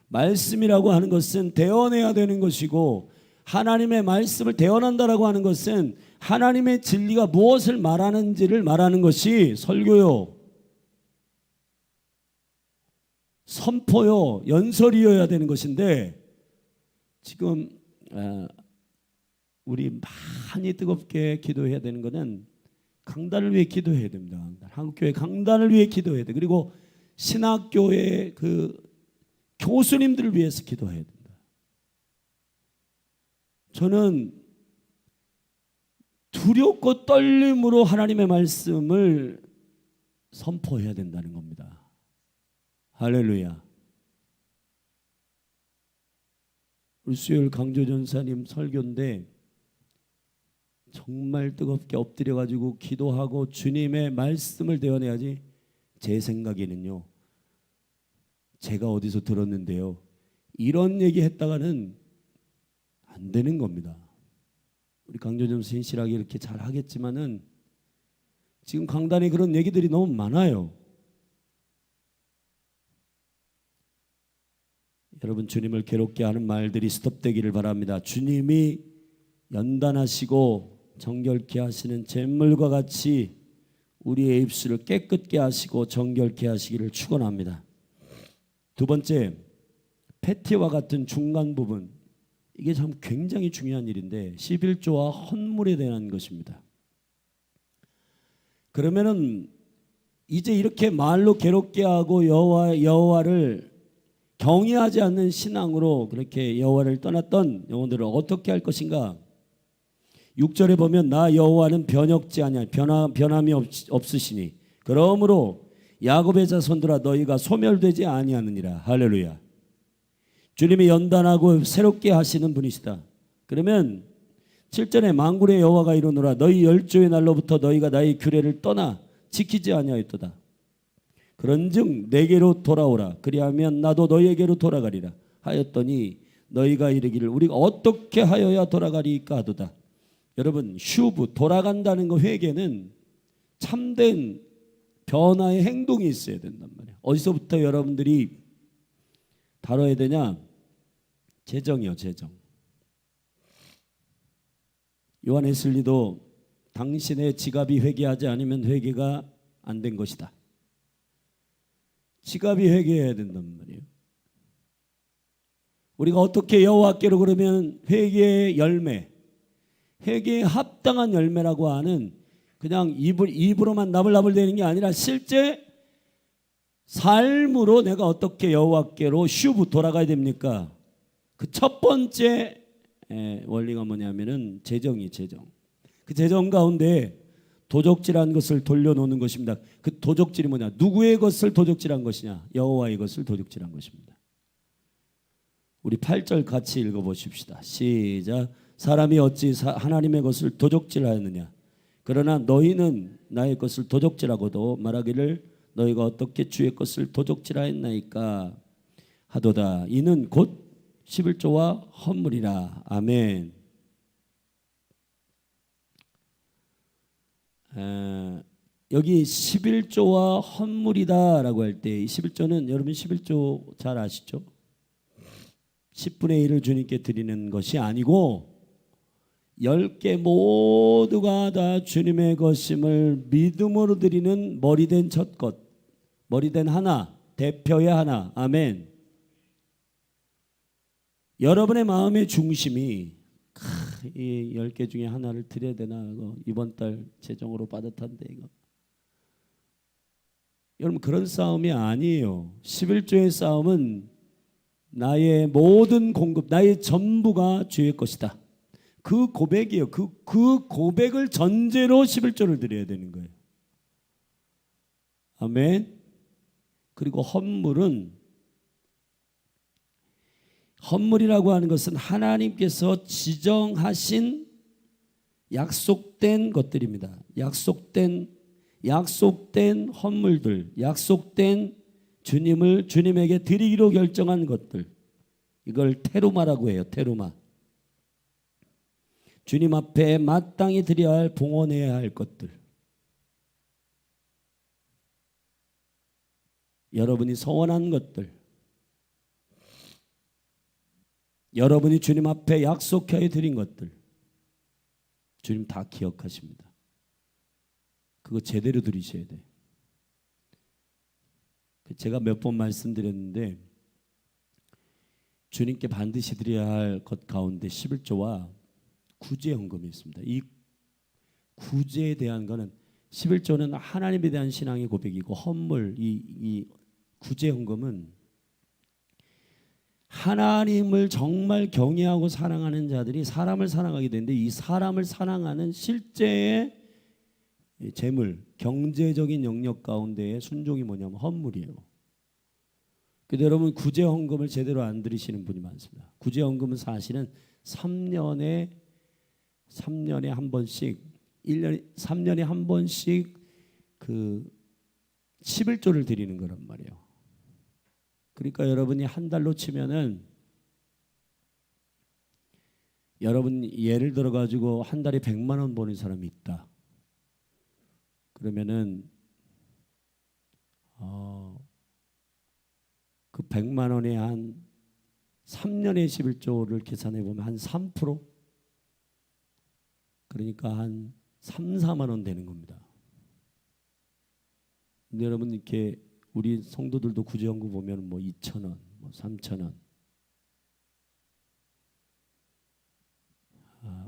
말씀이라고 하는 것은 대언해야 되는 것이고, 하나님의 말씀을 대언한다라고 하는 것은 하나님의 진리가 무엇을 말하는지를 말하는 것이 설교요, 선포요, 연설이어야 되는 것인데, 지금 우리 많이 뜨겁게 기도해야 되는 것은 강단을 위해 기도해야 됩니다. 한국교회 강단을 위해 기도해야 돼. 그리고 신학교의 그 교수님들을 위해서 기도해야 됩니다. 저는 두렵고 떨림으로 하나님의 말씀을 선포해야 된다는 겁니다. 할렐루야. 우리 수요일 강조 전사님 설교인데 정말 뜨겁게 엎드려 가지고 기도하고 주님의 말씀을 대언해야지. 제 생각에는요, 제가 어디서 들었는데요, 이런 얘기 했다가는 안 되는 겁니다. 우리 강조점 신실하게 이렇게 잘 하겠지만은 지금 강단에 그런 얘기들이 너무 많아요. 여러분 주님을 괴롭게 하는 말들이 스톱되기를 바랍니다. 주님이 연단하시고 정결케 하시는 잿물과 같이 우리의 입술을 깨끗게 하시고 정결케 하시기를 축원합니다. 두 번째, 패티와 같은 중간 부분, 이게 참 굉장히 중요한 일인데 11조와 헌물에 대한 것입니다. 그러면은 이제 이렇게 말로 괴롭게 하고 여호와를 경외하지 않는 신앙으로 그렇게 여호와를 떠났던 영혼들을 어떻게 할 것인가? 6절에 보면 나 여호와는 변혁지 아니하 변함이 없으시니 그러므로 야곱의 자손들아 너희가 소멸되지 아니하느니라. 할렐루야. 주님이 연단하고 새롭게 하시는 분이시다. 그러면 7절에 만군의 여호와가 이르노라 너희 열조의 날로부터 너희가 나의 규례를 떠나 지키지 아니하였도다. 그런즉 내게로 돌아오라. 그리하면 나도 너희에게로 돌아가리라 하였더니 너희가 이르기를 우리가 어떻게 하여야 돌아가리까 하도다. 여러분, 슈브 돌아간다는 거, 회개는 참된 변화의 행동이 있어야 된단 말이에요. 어디서부터 여러분들이 다뤄야 되냐? 재정이요, 재정. 요한 웨슬리도 당신의 지갑이 회개하지 않으면 회개가 안 된 것이다. 지갑이 회개해야 된단 말이에요. 우리가 어떻게 여호와께로 그러면 회개의 열매, 회개에 합당한 열매라고 하는, 그냥 입으로만 나불나불대는 게 아니라 실제 삶으로 내가 어떻게 여호와께로 슈브 돌아가야 됩니까? 그 첫 번째 원리가 뭐냐면은 재정. 그 재정 가운데 도적질한 것을 돌려놓는 것입니다. 그 도적질이 뭐냐? 누구의 것을 도적질한 것이냐? 여호와의 것을 도적질한 것입니다. 우리 8절 같이 읽어보십시다. 시작. 사람이 어찌 하나님의 것을 도적질하였느냐? 그러나 너희는 나의 것을 도적질하고도 말하기를 너희가 어떻게 주의 것을 도적질하였나이까 하도다. 이는 곧 11조와 헌물이라. 아멘. 여기 11조와 헌물이다라고 할 때, 11조는 여러분 11조 잘 아시죠? 10분의 1을 주님께 드리는 것이 아니고 10개 모두가 다 주님의 것임을 믿음으로 드리는 머리된 첫 것, 머리된 하나, 대표의 하나. 아멘. 여러분의 마음의 중심이 이 10개 중에 하나를 드려야 되나, 이번 달 재정으로 빠듯한데 이거. 여러분, 그런 싸움이 아니에요. 11조의 싸움은 나의 모든 공급, 나의 전부가 주의 것이다. 그 고백이에요. 그 고백을 전제로 11조를 드려야 되는 거예요. 아멘. 그리고 헌물이라고 하는 것은 하나님께서 지정하신 약속된 것들입니다. 약속된 헌물들, 약속된 주님에게 드리기로 결정한 것들. 이걸 테루마라고 해요. 테루마. 주님 앞에 마땅히 드려야 할, 봉헌해야 할 것들. 여러분이 서원한 것들, 여러분이 주님 앞에 약속하여 드린 것들, 주님 다 기억하십니다. 그거 제대로 드리셔야 돼. 제가 몇 번 말씀드렸는데, 주님께 반드시 드려야 할 것 가운데 11조와 구제헌금이 있습니다. 이 구제에 대한 거는, 11조는 하나님에 대한 신앙의 고백이고, 헌물, 이 구제헌금은 하나님을 정말 경외하고 사랑하는 자들이 사람을 사랑하게 되는데, 이 사람을 사랑하는 실제의 재물, 경제적인 영역 가운데의 순종이 뭐냐면 헌물이에요. 근데 여러분, 구제헌금을 제대로 안 드리시는 분이 많습니다. 구제헌금은 사실은 3년에 한 번씩, 3년에 한 번씩 그 11조를 드리는 거란 말이에요. 그러니까 여러분이 한 달로 치면은, 여러분 예를 들어 가지고 한 달에 100만 원 버는 사람이 있다. 그러면은 그 100만 원에 한 3년에 11조를 계산해 보면 한 3%? 그러니까 한 3, 4만 원 되는 겁니다. 근데 여러분, 이렇게 우리 성도들도 구제헌금 보면 뭐 2,000원, 뭐 3,000원.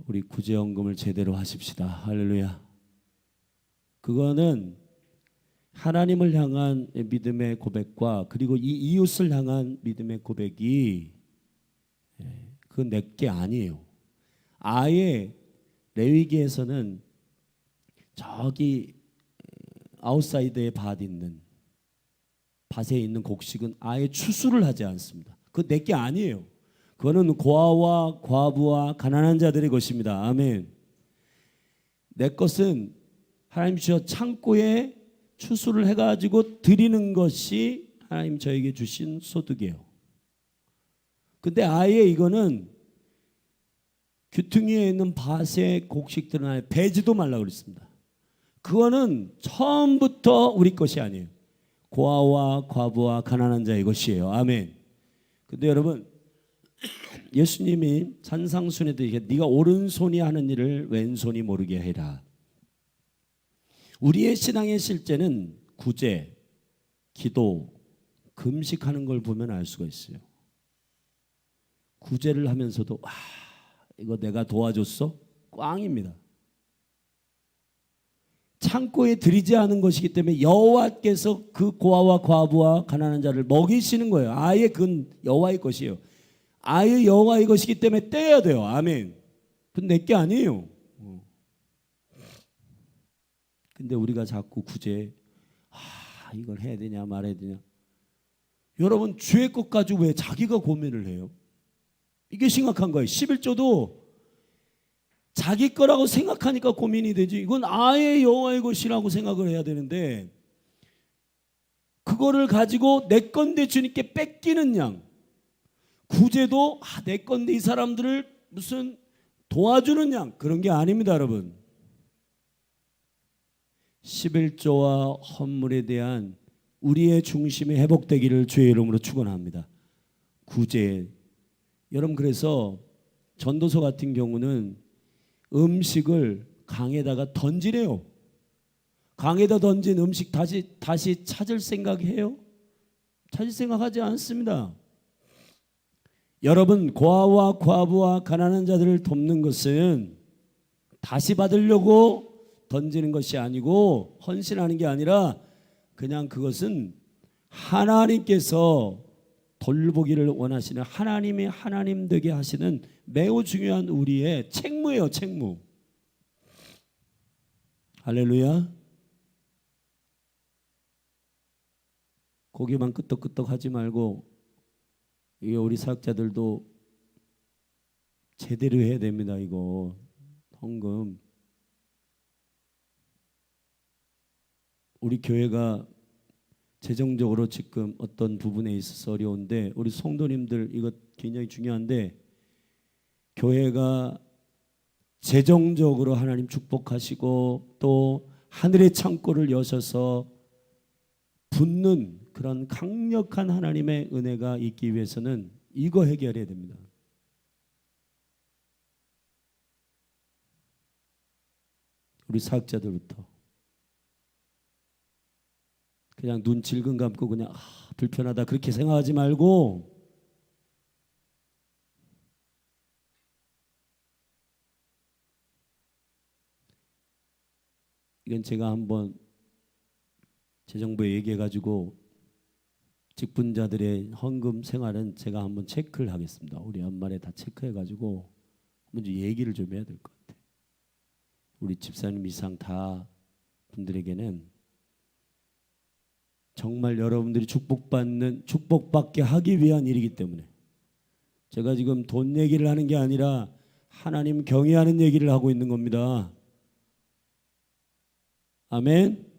우리 구제헌금을 제대로 하십시다. 할렐루야. 그거는 하나님을 향한 믿음의 고백과, 그리고 이 이웃을 향한 믿음의 고백이, 그건 내게 아니에요. 아예 레위기에서는 저기 아웃사이드에 밭에 있는 곡식은 아예 추수를 하지 않습니다. 그거 내게 아니에요. 그거는 고아와 과부와 가난한 자들의 것입니다. 아멘. 내 것은 하나님 주여 창고에 추수를 해가지고 드리는 것이 하나님 저에게 주신 소득이에요. 근데 아예 이거는 귀퉁이에 있는 밭의 곡식들은 아예 베지도 말라 그랬습니다. 그거는 처음부터 우리 것이 아니에요. 고아와 과부와 가난한 자의 것이에요. 아멘. 근데 여러분, 예수님이 산상순에도 네가 오른손이 하는 일을 왼손이 모르게 해라. 우리의 신앙의 실제는 구제, 기도, 금식하는 걸 보면 알 수가 있어요. 구제를 하면서도 이거 내가 도와줬어? 꽝입니다. 창고에 들이지 않은 것이기 때문에 여호와께서 그 고아와 과부와 가난한 자를 먹이시는 거예요. 아예 그건 여호와의 것이에요. 아예 여호와의 것이기 때문에 떼야 돼요. 아멘. 그건 내게 아니에요. 근데 우리가 자꾸 구제, 이걸 해야 되냐 말아야 되냐. 여러분, 주의 것 가지고 왜 자기가 고민을 해요? 이게 심각한 거예요. 11조도 자기 거라고 생각하니까 고민이 되지. 이건 아예 여호와의 것이라고 생각을 해야 되는데, 그거를 가지고 내 건데 주님께 뺏기는 양. 구제도 내 건데 이 사람들을 무슨 도와주는 양, 그런 게 아닙니다, 여러분. 11조와 헌물에 대한 우리의 중심이 회복되기를 주의 이름으로 축원합니다. 구제. 여러분, 그래서 전도서 같은 경우는 음식을 강에다가 던지래요. 강에다 던진 음식 다시 찾을 생각해요? 찾을 생각하지 않습니다. 여러분, 고아와 과부와 가난한 자들을 돕는 것은 다시 받으려고 던지는 것이 아니고 헌신하는 게 아니라 그냥 그것은 하나님께서 돌보기를 원하시는 하나님이 하나님 되게 하시는 매우 중요한 우리의 책무예요. 책무. 할렐루야. 고기만 끄떡끄떡 하지 말고 이게 우리 사역자들도 제대로 해야 됩니다. 이거 헌금. 우리 교회가 재정적으로 지금 어떤 부분에 있어서 어려운데, 우리 성도님들 이거 굉장히 중요한데, 교회가 재정적으로 하나님 축복하시고 또 하늘의 창고를 여셔서 붓는 그런 강력한 하나님의 은혜가 있기 위해서는 이거 해결해야 됩니다. 우리 사역자들부터 그냥 눈 질끈 감고 그냥 불편하다 그렇게 생각하지 말고, 이건 제가 한번 재정부에 얘기해가지고 직분자들의 헌금 생활은 제가 한번 체크를 하겠습니다. 우리 연말에 다 체크해가지고 먼저 얘기를 좀 해야 될 것 같아요. 우리 집사님 이상 다 분들에게는 정말 여러분들이 축복받게 하기 위한 일이기 때문에, 제가 지금 돈 얘기를 하는 게 아니라 하나님 경외하는 얘기를 하고 있는 겁니다. 아멘.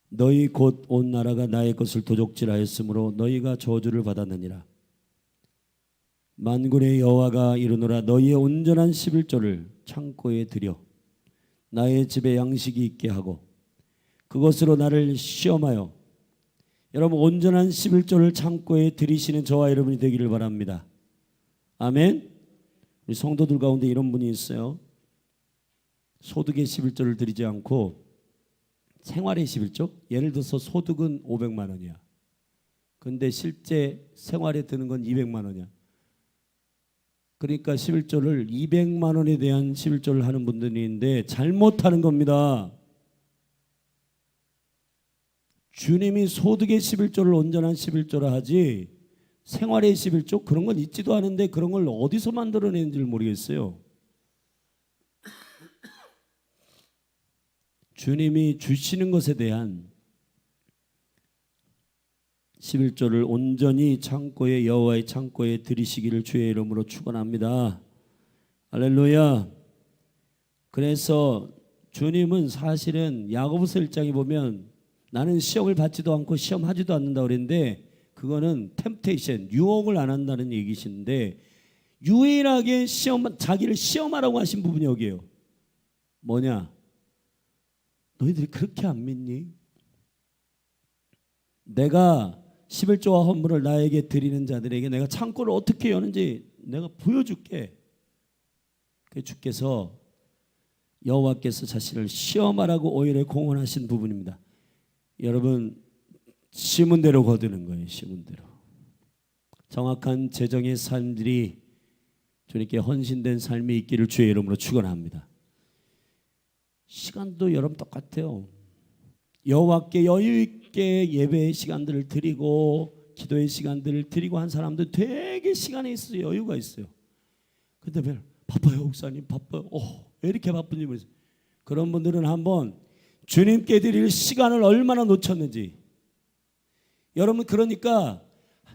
너희 곧 온 나라가 나의 것을 도적질하였으므로 너희가 저주를 받았느니라. 만군의 여호와가 이르노라. 너희의 온전한 11조를 창고에 들여 나의 집에 양식이 있게 하고 그것으로 나를 시험하여. 여러분, 온전한 11조를 창고에 들이시는 저와 여러분이 되기를 바랍니다. 아멘. 우리 성도들 가운데 이런 분이 있어요. 소득의 11조를 드리지 않고 생활의 11조? 예를 들어서 소득은 500만 원이야. 근데 실제 생활에 드는 건 200만 원이야. 그러니까 11조를 200만 원에 대한 11조를 하는 분들이 있는데 잘못하는 겁니다. 주님이 소득의 11조를 온전한 11조라 하지 생활의 11조 그런 건 있지도 않은데 그런 걸 어디서 만들어낸지 모르겠어요. 주님이 주시는 것에 대한 11조를 온전히 창고에, 여호와의 창고에 들이시기를 주의 이름으로 축원합니다. 할렐루야. 그래서 주님은 사실은 야고보서 1장에 보면 나는 시험을 받지도 않고 시험하지도 않는다 그랬는데 그거는 템테이션, 유혹을 안 한다는 얘기신데 유일하게 자기를 시험하라고 하신 부분이 여기에요. 뭐냐? 너희들이 그렇게 안 믿니? 내가 11조와 헌물을 나에게 드리는 자들에게 내가 창고를 어떻게 여는지 내가 보여줄게. 그 주께서 여호와께서 자신을 시험하라고 오히려 공언하신 부분입니다. 여러분 심은 대로 거두는 거예요. 심은 대로. 정확한 재정의 삶들이 주님께 헌신된 삶이 있기를 주의 이름으로 축원합니다. 시간도 여러분 똑같아요. 여호와께 여유 있게 예배의 시간들을 드리고 기도의 시간들을 드리고 한 사람들 되게 시간이 있어요. 여유가 있어요. 근데 왜 바빠요 목사님 바빠요. 왜 이렇게 바쁜지 모르겠어요. 그런 분들은 한번 주님께 드릴 시간을 얼마나 놓쳤는지. 여러분 그러니까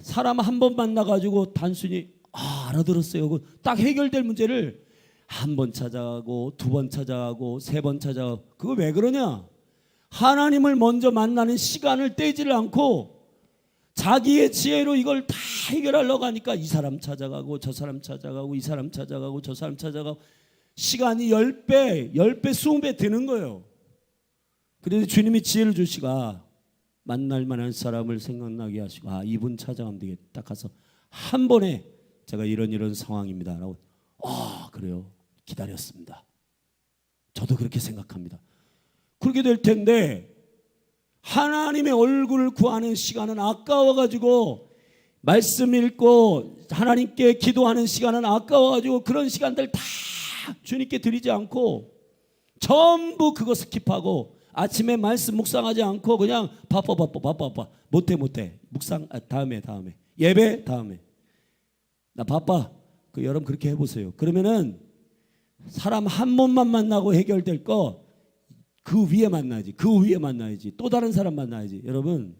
사람 한 번 만나가지고 단순히 알아들었어요. 딱 해결될 문제를 한 번 찾아가고 두 번 찾아가고 세 번 찾아가고. 그거 왜 그러냐? 하나님을 먼저 만나는 시간을 떼지를 않고 자기의 지혜로 이걸 다 해결하려고 하니까 이 사람 찾아가고 저 사람 찾아가고 이 사람 찾아가고 저 사람 찾아가고 시간이 10배 20배 드는 거예요. 그래서 주님이 지혜를 주시가 만날 만한 사람을 생각나게 하시고 이분 찾아가면 되겠다. 딱 가서 한 번에 제가 이런 상황입니다 라고 그래요. 기다렸습니다. 저도 그렇게 생각합니다. 그렇게 될 텐데 하나님의 얼굴을 구하는 시간은 아까워가지고 말씀 읽고 하나님께 기도하는 시간은 아까워가지고 그런 시간들 다 주님께 드리지 않고 전부 그거 스킵하고 아침에 말씀 묵상하지 않고 그냥 바빠 못해 묵상 다음에 예배 다음에 나 바빠. 여러분 그렇게 해보세요. 그러면은 사람 한 번만 만나고 해결될 거 그 위에 만나야지 또 다른 사람 만나야지. 여러분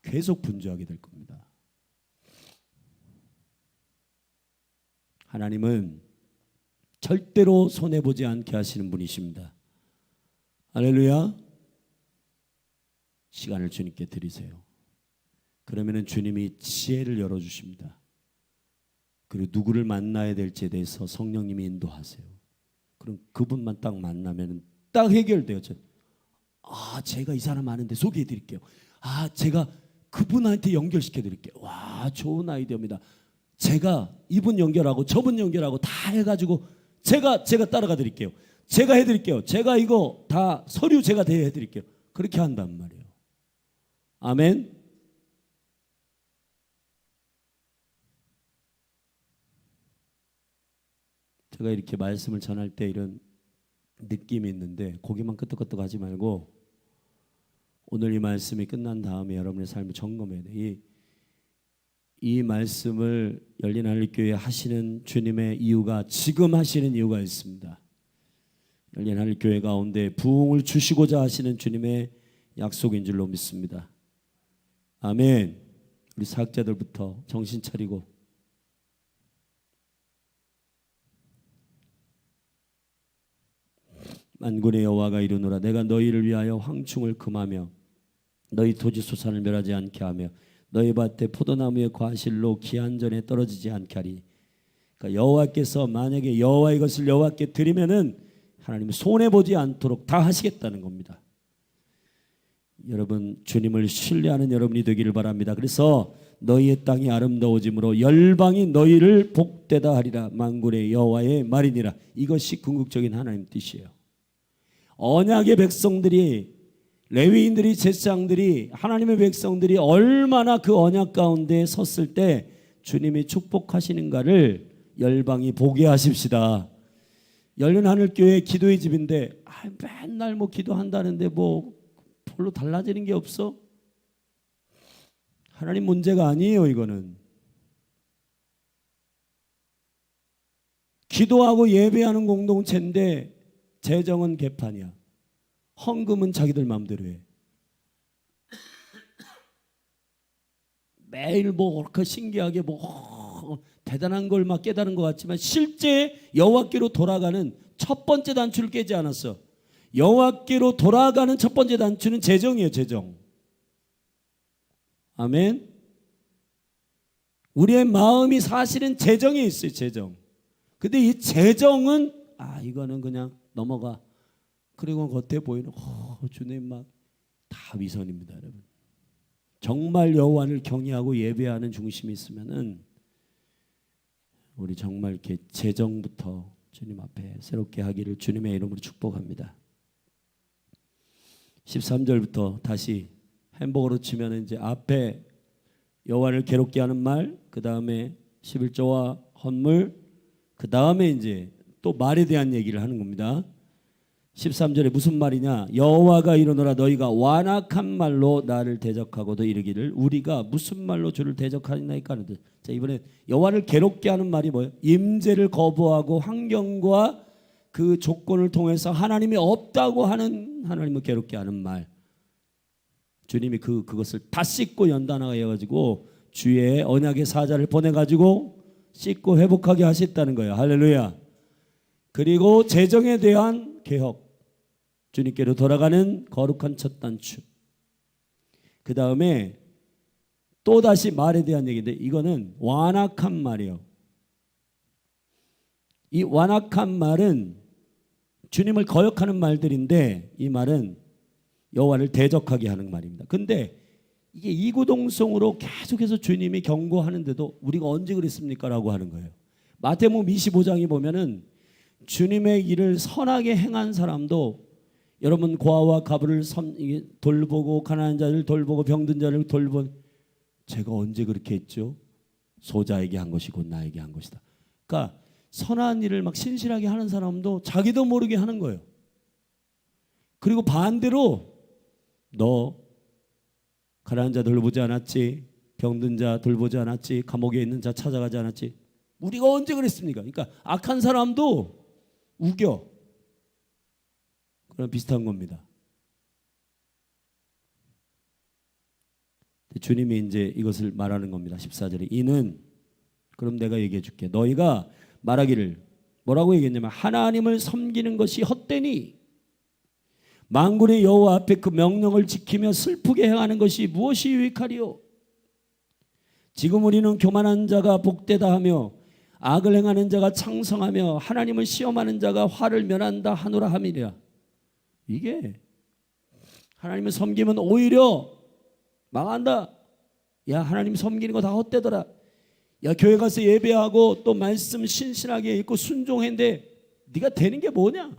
계속 분주하게 될 겁니다. 하나님은 절대로 손해보지 않게 하시는 분이십니다. 할렐루야. 시간을 주님께 드리세요. 그러면은 주님이 지혜를 열어주십니다. 그리고 누구를 만나야 될지에 대해서 성령님이 인도하세요. 그럼 그분만 딱 만나면 딱 해결돼요. 제가 이 사람 아는데 소개해 드릴게요. 제가 그분한테 연결시켜 드릴게요. 와, 좋은 아이디어입니다. 제가 이분 연결하고 저분 연결하고 다 해가지고 제가 따라가 드릴게요. 제가 해드릴게요. 제가 이거 다 서류 제가 대해드릴게요. 그렇게 한단 말이에요. 아멘. 제가 이렇게 말씀을 전할 때 이런 느낌이 있는데 고개만 끄덕끄덕 하지 말고 오늘 이 말씀이 끝난 다음에 여러분의 삶을 점검해야 돼. 이 말씀을 열린 하늘교회 하시는 주님의 이유가 지금 하시는 이유가 있습니다. 열린 하늘교회 가운데 부흥을 주시고자 하시는 주님의 약속인 줄로 믿습니다. 아멘. 우리 사역자들부터 정신 차리고 만군의 여호와가 이르노라 내가 너희를 위하여 황충을 금하며 너희 토지 소산을 멸하지 않게 하며 너희 밭에 포도나무의 과실로 기한전에 떨어지지 않게 하리. 그러니까 여호와께서 만약에 여호와의 것을 여호와께 드리면은 하나님은 손해보지 않도록 다 하시겠다는 겁니다. 여러분 주님을 신뢰하는 여러분이 되기를 바랍니다. 그래서 너희의 땅이 아름다워짐으로 열방이 너희를 복되다 하리라. 만군의 여호와의 말이니라. 이것이 궁극적인 하나님 뜻이에요. 언약의 백성들이 레위인들이 제사장들이 하나님의 백성들이 얼마나 그 언약 가운데 섰을 때 주님이 축복하시는가를 열방이 보게 하십시다. 열린 하늘교회 기도의 집인데 맨날 기도한다는데 별로 달라지는 게 없어? 하나님 문제가 아니에요. 이거는 기도하고 예배하는 공동체인데 재정은 개판이야. 헌금은 자기들 마음대로 해. 매일 그렇게 신기하게 대단한 걸 막 깨달은 것 같지만 실제 여호와께로 돌아가는 첫 번째 단추를 깨지 않았어. 여호와께로 돌아가는 첫 번째 단추는 재정이에요. 재정. 아멘. 우리의 마음이 사실은 재정에 있어요. 재정. 근데 이 재정은 이거는 그냥 넘어가. 그리고 겉에 보이는 주님 막 다 위선입니다, 여러분. 정말 여호와를 경외하고 예배하는 중심이 있으면은 우리 정말 이렇게 재정부터 주님 앞에 새롭게 하기를 주님의 이름으로 축복합니다. 13절부터 다시 햄버거로 치면 이제 앞에 여호와를 괴롭게 하는 말, 그 다음에 11조와 헌물, 그 다음에 이제 또 말에 대한 얘기를 하는 겁니다. 13절에 무슨 말이냐? 여호와가 이르노라 너희가 완악한 말로 나를 대적하고도 이르기를 우리가 무슨 말로 주를 대적하나이까 하는데, 자 이번에 여호와를 괴롭게 하는 말이 뭐예요? 임재를 거부하고 환경과 그 조건을 통해서 하나님이 없다고 하는 하나님을 괴롭게 하는 말. 주님이 그것을 다 씻고 연단하게 해가지고 주의 언약의 사자를 보내가지고 씻고 회복하게 하셨다는 거예요. 할렐루야. 그리고 재정에 대한 개혁, 주님께로 돌아가는 거룩한 첫 단추. 그 다음에 또 다시 말에 대한 얘기인데 이거는 완악한 말이에요. 이 완악한 말은 주님을 거역하는 말들인데 이 말은 여호와를 대적하게 하는 말입니다. 근데 이게 이구동성으로 계속해서 주님이 경고하는데도 우리가 언제 그랬습니까? 라고 하는 거예요. 마태복음 25장에 보면은 주님의 일을 선하게 행한 사람도 여러분 고아와 가부를 돌보고 가난한 자를 돌보고 병든 자를 돌본 제가 언제 그렇게 했죠? 소자에게 한 것이 곧 나에게 한 것이다. 그러니까 선한 일을 막 신실하게 하는 사람도 자기도 모르게 하는 거예요. 그리고 반대로 너 가난한 자 돌보지 않았지? 병든 자 돌보지 않았지? 감옥에 있는 자 찾아가지 않았지? 우리가 언제 그랬습니까? 그러니까 악한 사람도 우겨. 그런 비슷한 겁니다. 주님이 이제 이것을 말하는 겁니다. 14절에 이는 그럼 내가 얘기해 줄게. 너희가 말하기를 뭐라고 얘기했냐면 하나님을 섬기는 것이 헛되니 만군의 여호와 앞에 그 명령을 지키며 슬프게 행하는 것이 무엇이 유익하리요? 지금 우리는 교만한 자가 복되다 하며 악을 행하는 자가 창성하며 하나님을 시험하는 자가 화를 면한다 하노라 함이라. 이게 하나님을 섬기면 오히려 망한다. 야 하나님 섬기는 거 다 헛되더라. 야 교회 가서 예배하고 또 말씀 신실하게 읽고 순종했는데 네가 되는 게 뭐냐?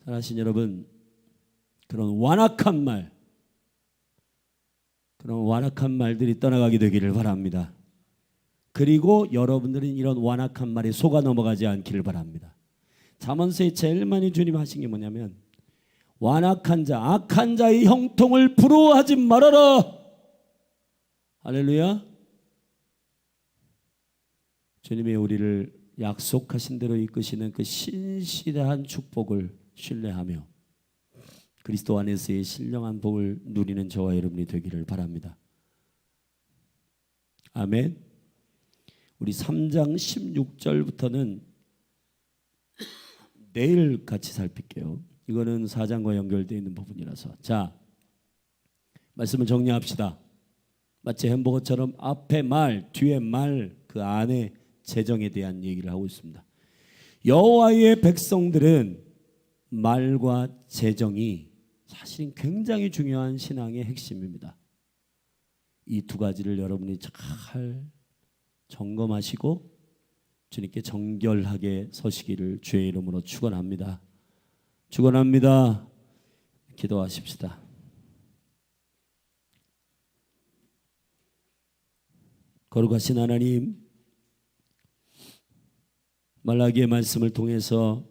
사랑하신 여러분, 그런 완악한 말, 그런 완악한 말들이 떠나가게 되기를 바랍니다. 그리고 여러분들은 이런 완악한 말에 속아 넘어가지 않기를 바랍니다. 잠언서에 제일 많이 주님 하신 게 뭐냐면 완악한 자, 악한 자의 형통을 부러워하지 말아라. 할렐루야. 주님이 우리를 약속하신 대로 이끄시는 그 신실한 축복을 신뢰하며 그리스도 안에서의 신령한 복을 누리는 저와 여러분이 되기를 바랍니다. 아멘. 우리 3장 16절부터는 내일 같이 살필게요. 이거는 4장과 연결되어 있는 부분이라서. 자, 말씀을 정리합시다. 마치 햄버거처럼 앞에 말, 뒤에 말, 그 안에 재정에 대한 얘기를 하고 있습니다. 여호와의 백성들은 말과 재정이 사실은 굉장히 중요한 신앙의 핵심입니다. 이 두 가지를 여러분이 잘 점검하시고 주님께 정결하게 서시기를 주의 이름으로 축원합니다. 축원합니다. 기도하십시다. 거룩하신 하나님, 말라기의 말씀을 통해서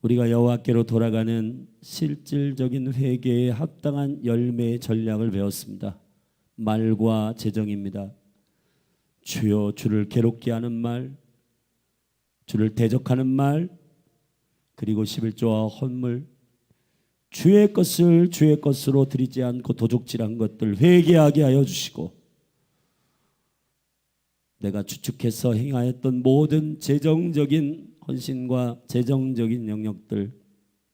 우리가 여호와께로 돌아가는 실질적인 회개에 합당한 열매의 전략을 배웠습니다. 말과 재정입니다. 주여, 주를 괴롭게 하는 말, 주를 대적하는 말, 그리고 11조와 헌물, 주의 것을 주의 것으로 드리지 않고 도적질한 것들 회개하게 하여 주시고 내가 추측해서 행하였던 모든 재정적인 헌신과 재정적인 영역들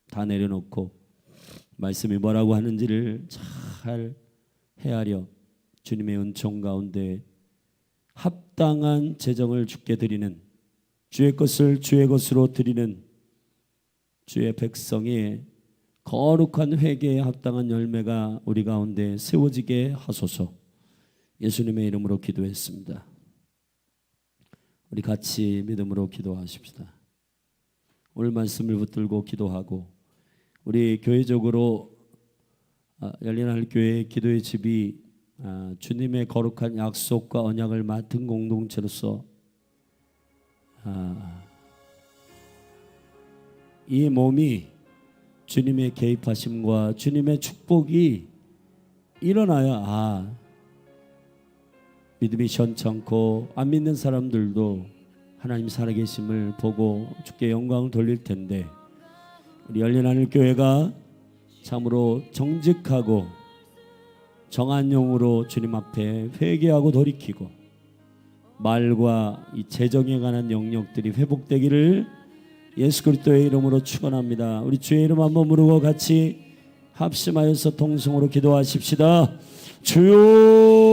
다 내려놓고 말씀이 뭐라고 하는지를 잘 헤아려 주님의 은총 가운데 합당한 재정을 주께 드리는, 주의 것을 주의 것으로 드리는 주의 백성의 거룩한 회개에 합당한 열매가 우리 가운데 세워지게 하소서. 예수님의 이름으로 기도했습니다. 우리 같이 믿음으로 기도하십시다. 오늘 말씀을 붙들고 기도하고, 우리 교회적으로 열린 하늘교회 기도의 집이 주님의 거룩한 약속과 언약을 맡은 공동체로서 이 몸이 주님의 개입하심과 주님의 축복이 일어나야 믿음이 시원찮고 안 믿는 사람들도 하나님 살아계심을 보고 주께 영광을 돌릴 텐데, 우리 열린 하늘 교회가 참으로 정직하고 정한 영으로 주님 앞에 회개하고 돌이키고 말과 이 재정에 관한 영역들이 회복되기를 예수 그리스도의 이름으로 축원합니다. 우리 주의 이름 한번 부르고 같이 합심하여서 통성으로 기도하십시다. 주여,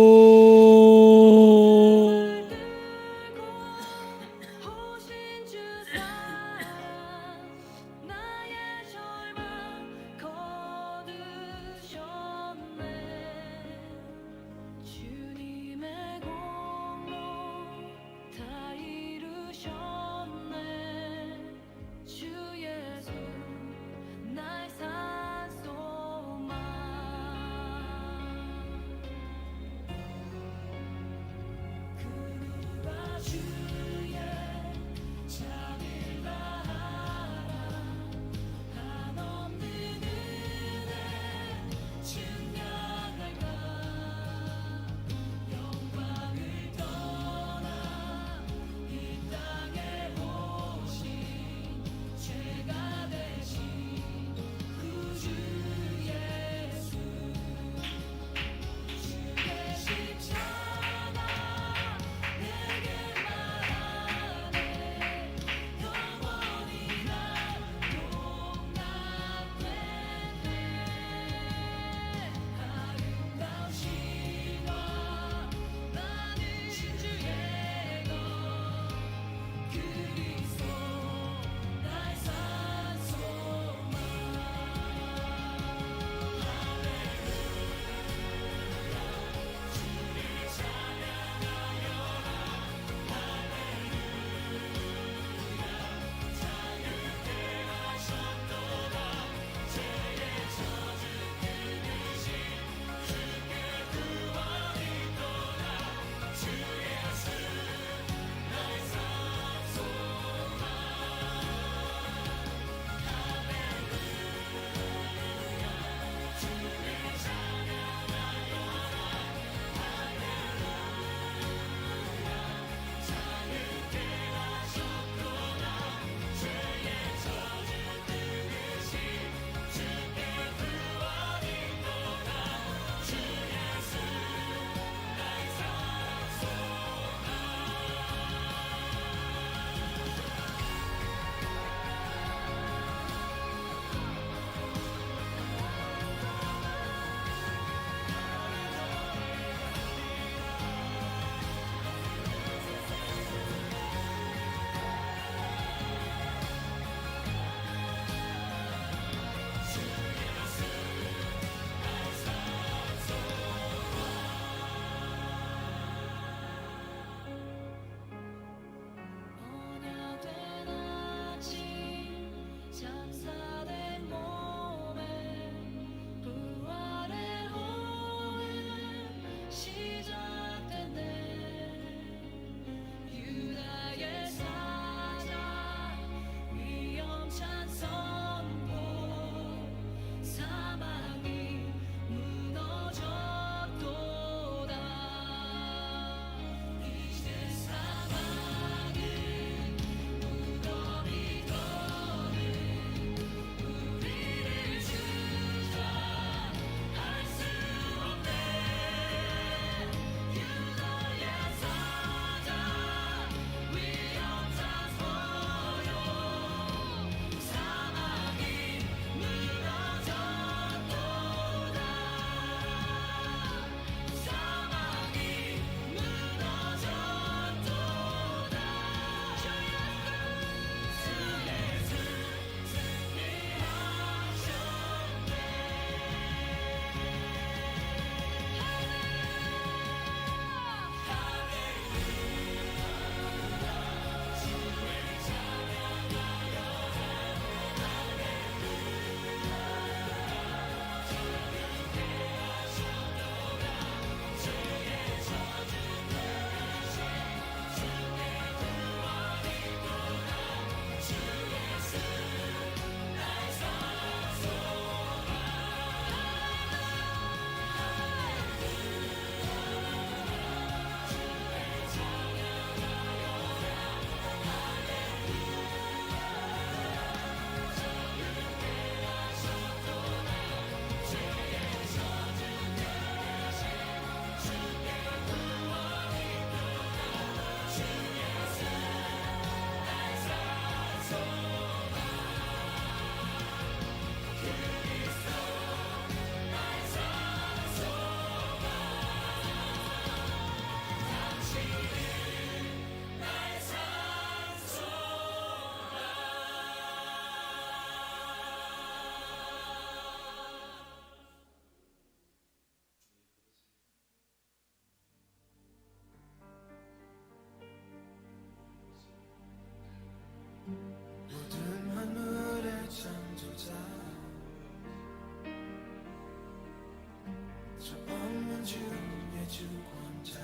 주의 주권자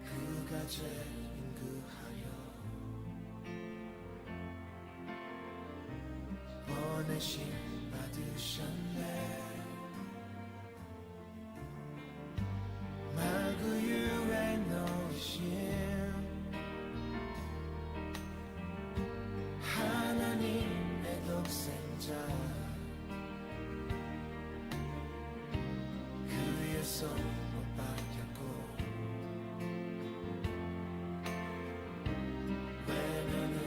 그가 재임그하여 보내심 받으셨네 말 그유에 놓으신 하나님의 독생자 그의 손 못 박혔고 외면을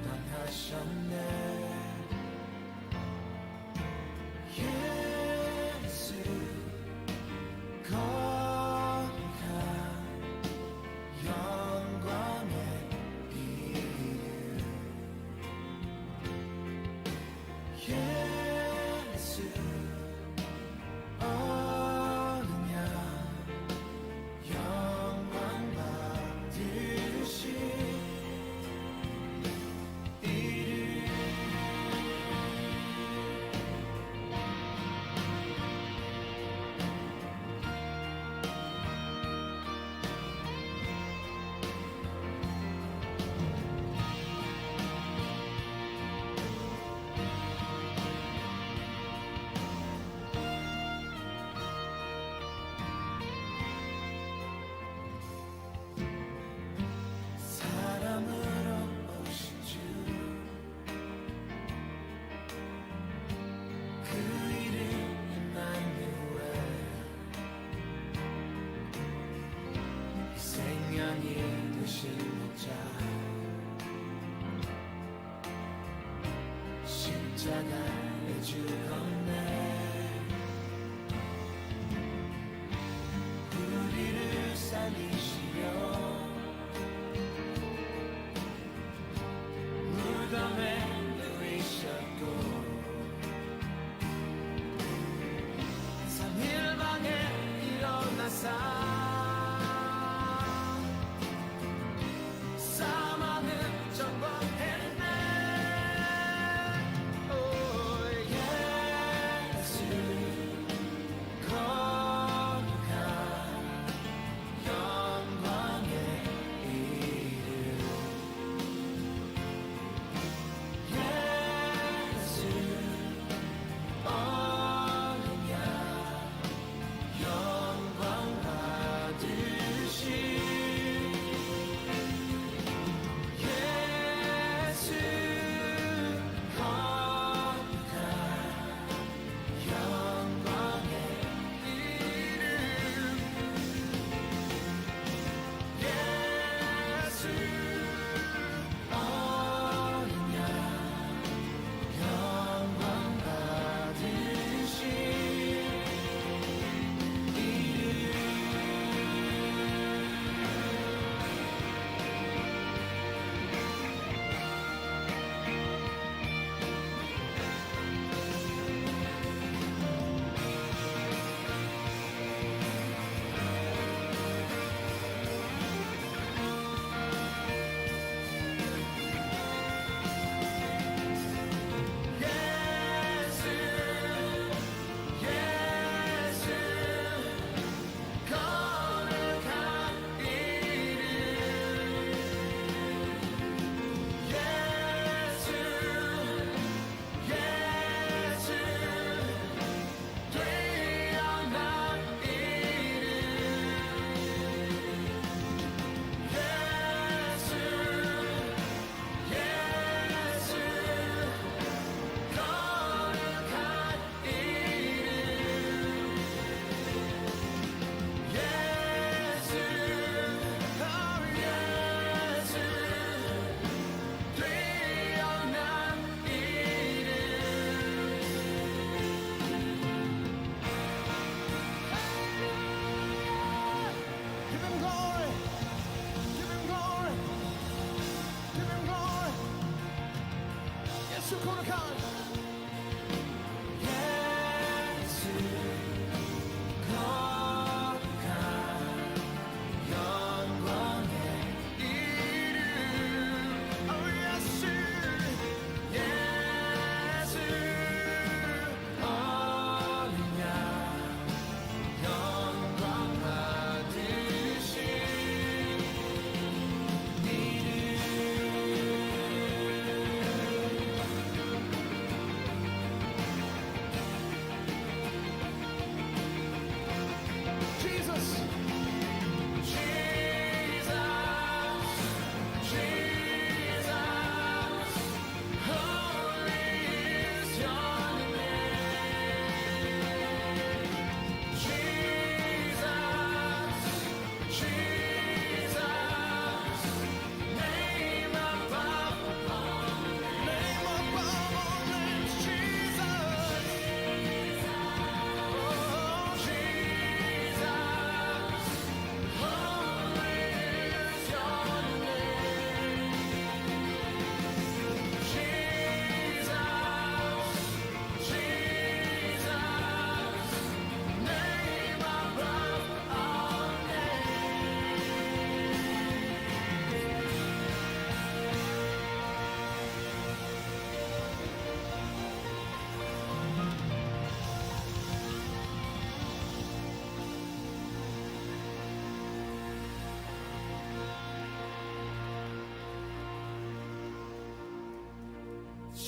당하셨네 예수 거룩한 영광의 이름 예수 어느 영광 받으신 이름 사람으로 오신 주 그 이름 임마누엘 생명이 되신 목자 십자가에 죽었네 우리를 살리시려 무덤에 누이셨고 3일 만에 일어나사 사망을 정복했네 오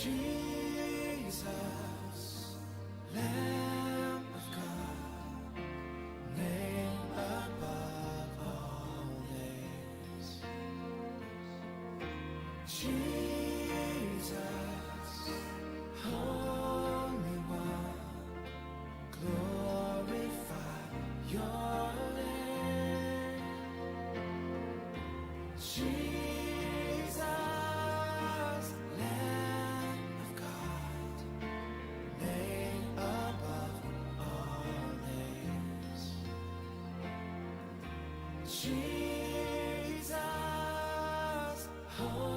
Jesus, Lamb of God, name above all names. Jesus, Holy One, glorify your name. Jesus, Lamb of God, name above all names. Jesus, Holy